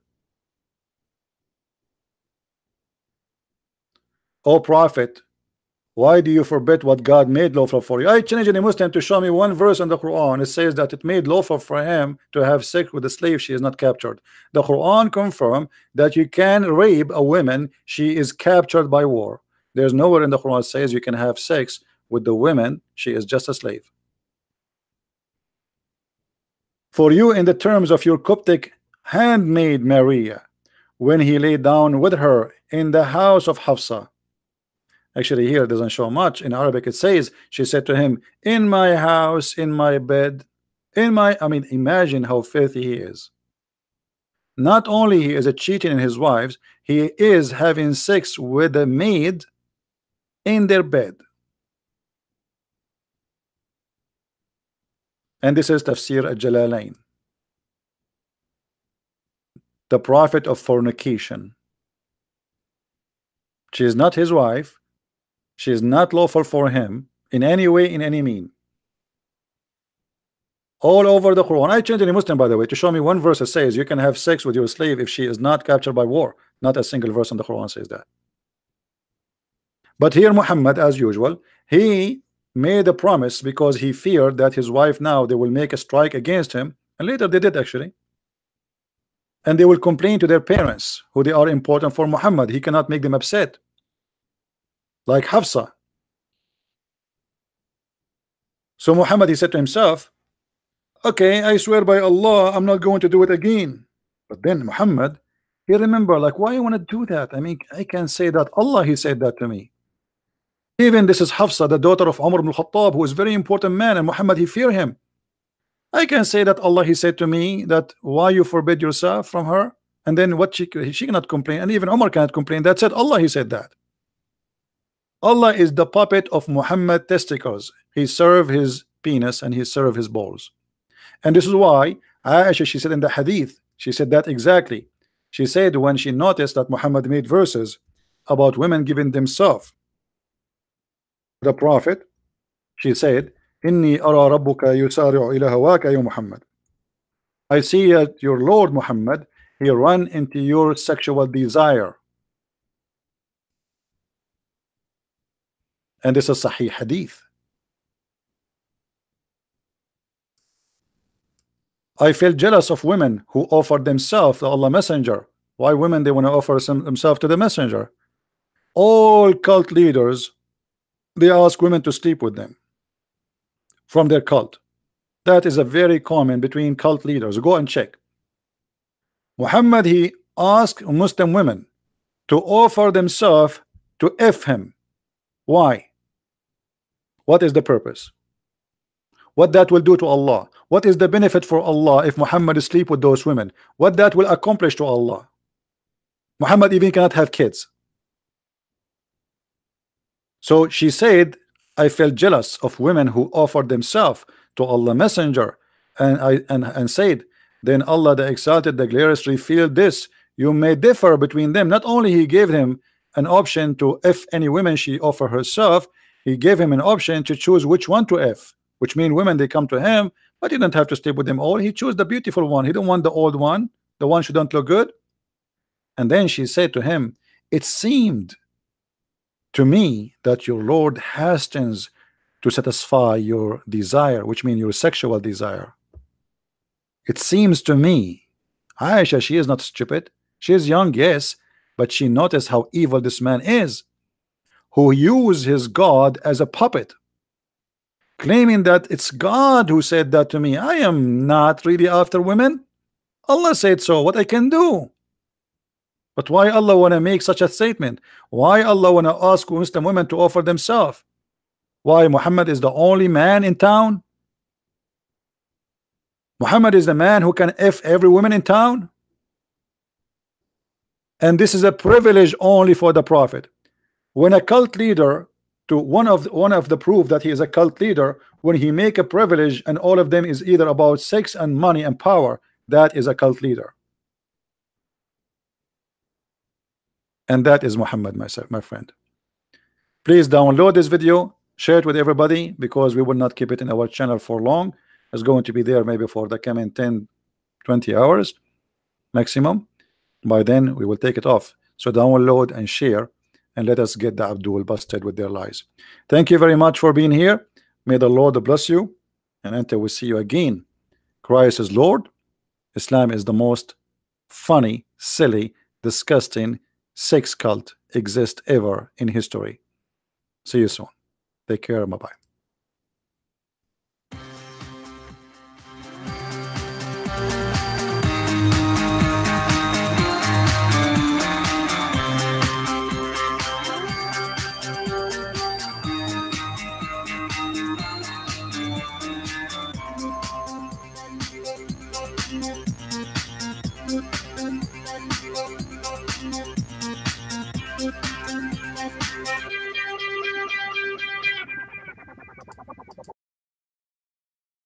O Prophet, why do you forbid what God made lawful for you? I challenge any Muslim to show me one verse in the Quran. It says that it made lawful for him to have sex with a slave she is not captured. The Quran confirms that you can rape a woman she is captured by war. There's nowhere in the Quran says you can have sex with the woman she is just a slave. For you, in the terms of your Coptic handmaid Maria, when he lay down with her in the house of Hafsa. Actually, here it doesn't show much. In Arabic, it says, she said to him, in my house, in my bed, I mean, imagine how filthy he is. Not only he is a cheating in his wives, he is having sex with a maid in their bed. And this is Tafsir al-Jalalain. The prophet of fornication. She is not his wife. She is not lawful for him in any way, in any mean. All over the Quran. I changed any Muslim, by the way, to show me one verse that says you can have sex with your slave if she is not captured by war. Not a single verse in the Quran says that. But here Muhammad, as usual, he made a promise because he feared that his wife, now they will make a strike against him, and later they did actually. And they will complain to their parents, who they are important for Muhammad. He cannot make them upset. Like Hafsa. So Muhammad, he said to himself, okay, I swear by Allah, I'm not going to do it again. But then Muhammad, he remember, like, why you want to do that? I mean, I can say that Allah, he said that to me. Even this is Hafsa, the daughter of Umar ibn al-Khattab, who is a very important man, and Muhammad, he fear him. I can say that Allah, he said to me that why you forbid yourself from her, and then what she cannot complain, and even Umar cannot complain. That said, Allah, he said that. Allah is the puppet of Muhammad testicles. He served his penis and he served his balls. And this is why Aisha, she said in the hadith, she said that exactly. She said when she noticed that Muhammad made verses about women giving themselves the Prophet, she said, Inni ara rabbuka yusari'u ila hawaka ya Muhammad. I see that your Lord Muhammad, he run into your sexual desire. And this is Sahih Hadith. I feel jealous of women who offer themselves to Allah Messenger. Why women, they want to offer themselves to the Messenger? All cult leaders, they ask women to sleep with them from their cult. That is a very common between cult leaders. Go and check. Muhammad, he asked Muslim women to offer themselves to F him. Why? What is the purpose? What that will do to Allah? What is the benefit for Allah if Muhammad sleep with those women? What that will accomplish to Allah? Muhammad even cannot have kids. So she said, I felt jealous of women who offered themselves to Allah Messenger, and said, then Allah the Exalted, the Glorious, revealed this. You may differ between them. Not only he gave him an option to if any women she offer herself, he gave him an option to choose which one to F. which means women, they come to him, but he didn't have to sleep with them all. He chose the beautiful one. He didn't want the old one, the one who don't look good. And then she said to him, it seemed to me that your Lord hastens to satisfy your desire, which means your sexual desire. It seems to me. Aisha, she is not stupid. She is young, yes, but she noticed how evil this man is, who used his God as a puppet, claiming that it's God who said that to me. I am not really after women. Allah said so. What I can do? But why Allah want to make such a statement? Why Allah want to ask Muslim women to offer themselves? Why Muhammad is the only man in town? Muhammad is the man who can F every woman in town? And this is a privilege only for the Prophet. When a cult leader, to one of the proof that he is a cult leader, when he make a privilege and all of them is either about sex and money and power, that is a cult leader. And that is Muhammad, my friend. Please download this video, share it with everybody, because we will not keep it in our channel for long. It's going to be there maybe for the coming 10-20 hours maximum. By then we will take it off. So download and share, and let us get the Abdul busted with their lies. Thank you very much for being here. May the Lord bless you, and until we see you again, Christ is Lord. Islam is the most funny, silly, disgusting sex cult exist ever in history. See you soon. Take care. Bye-bye.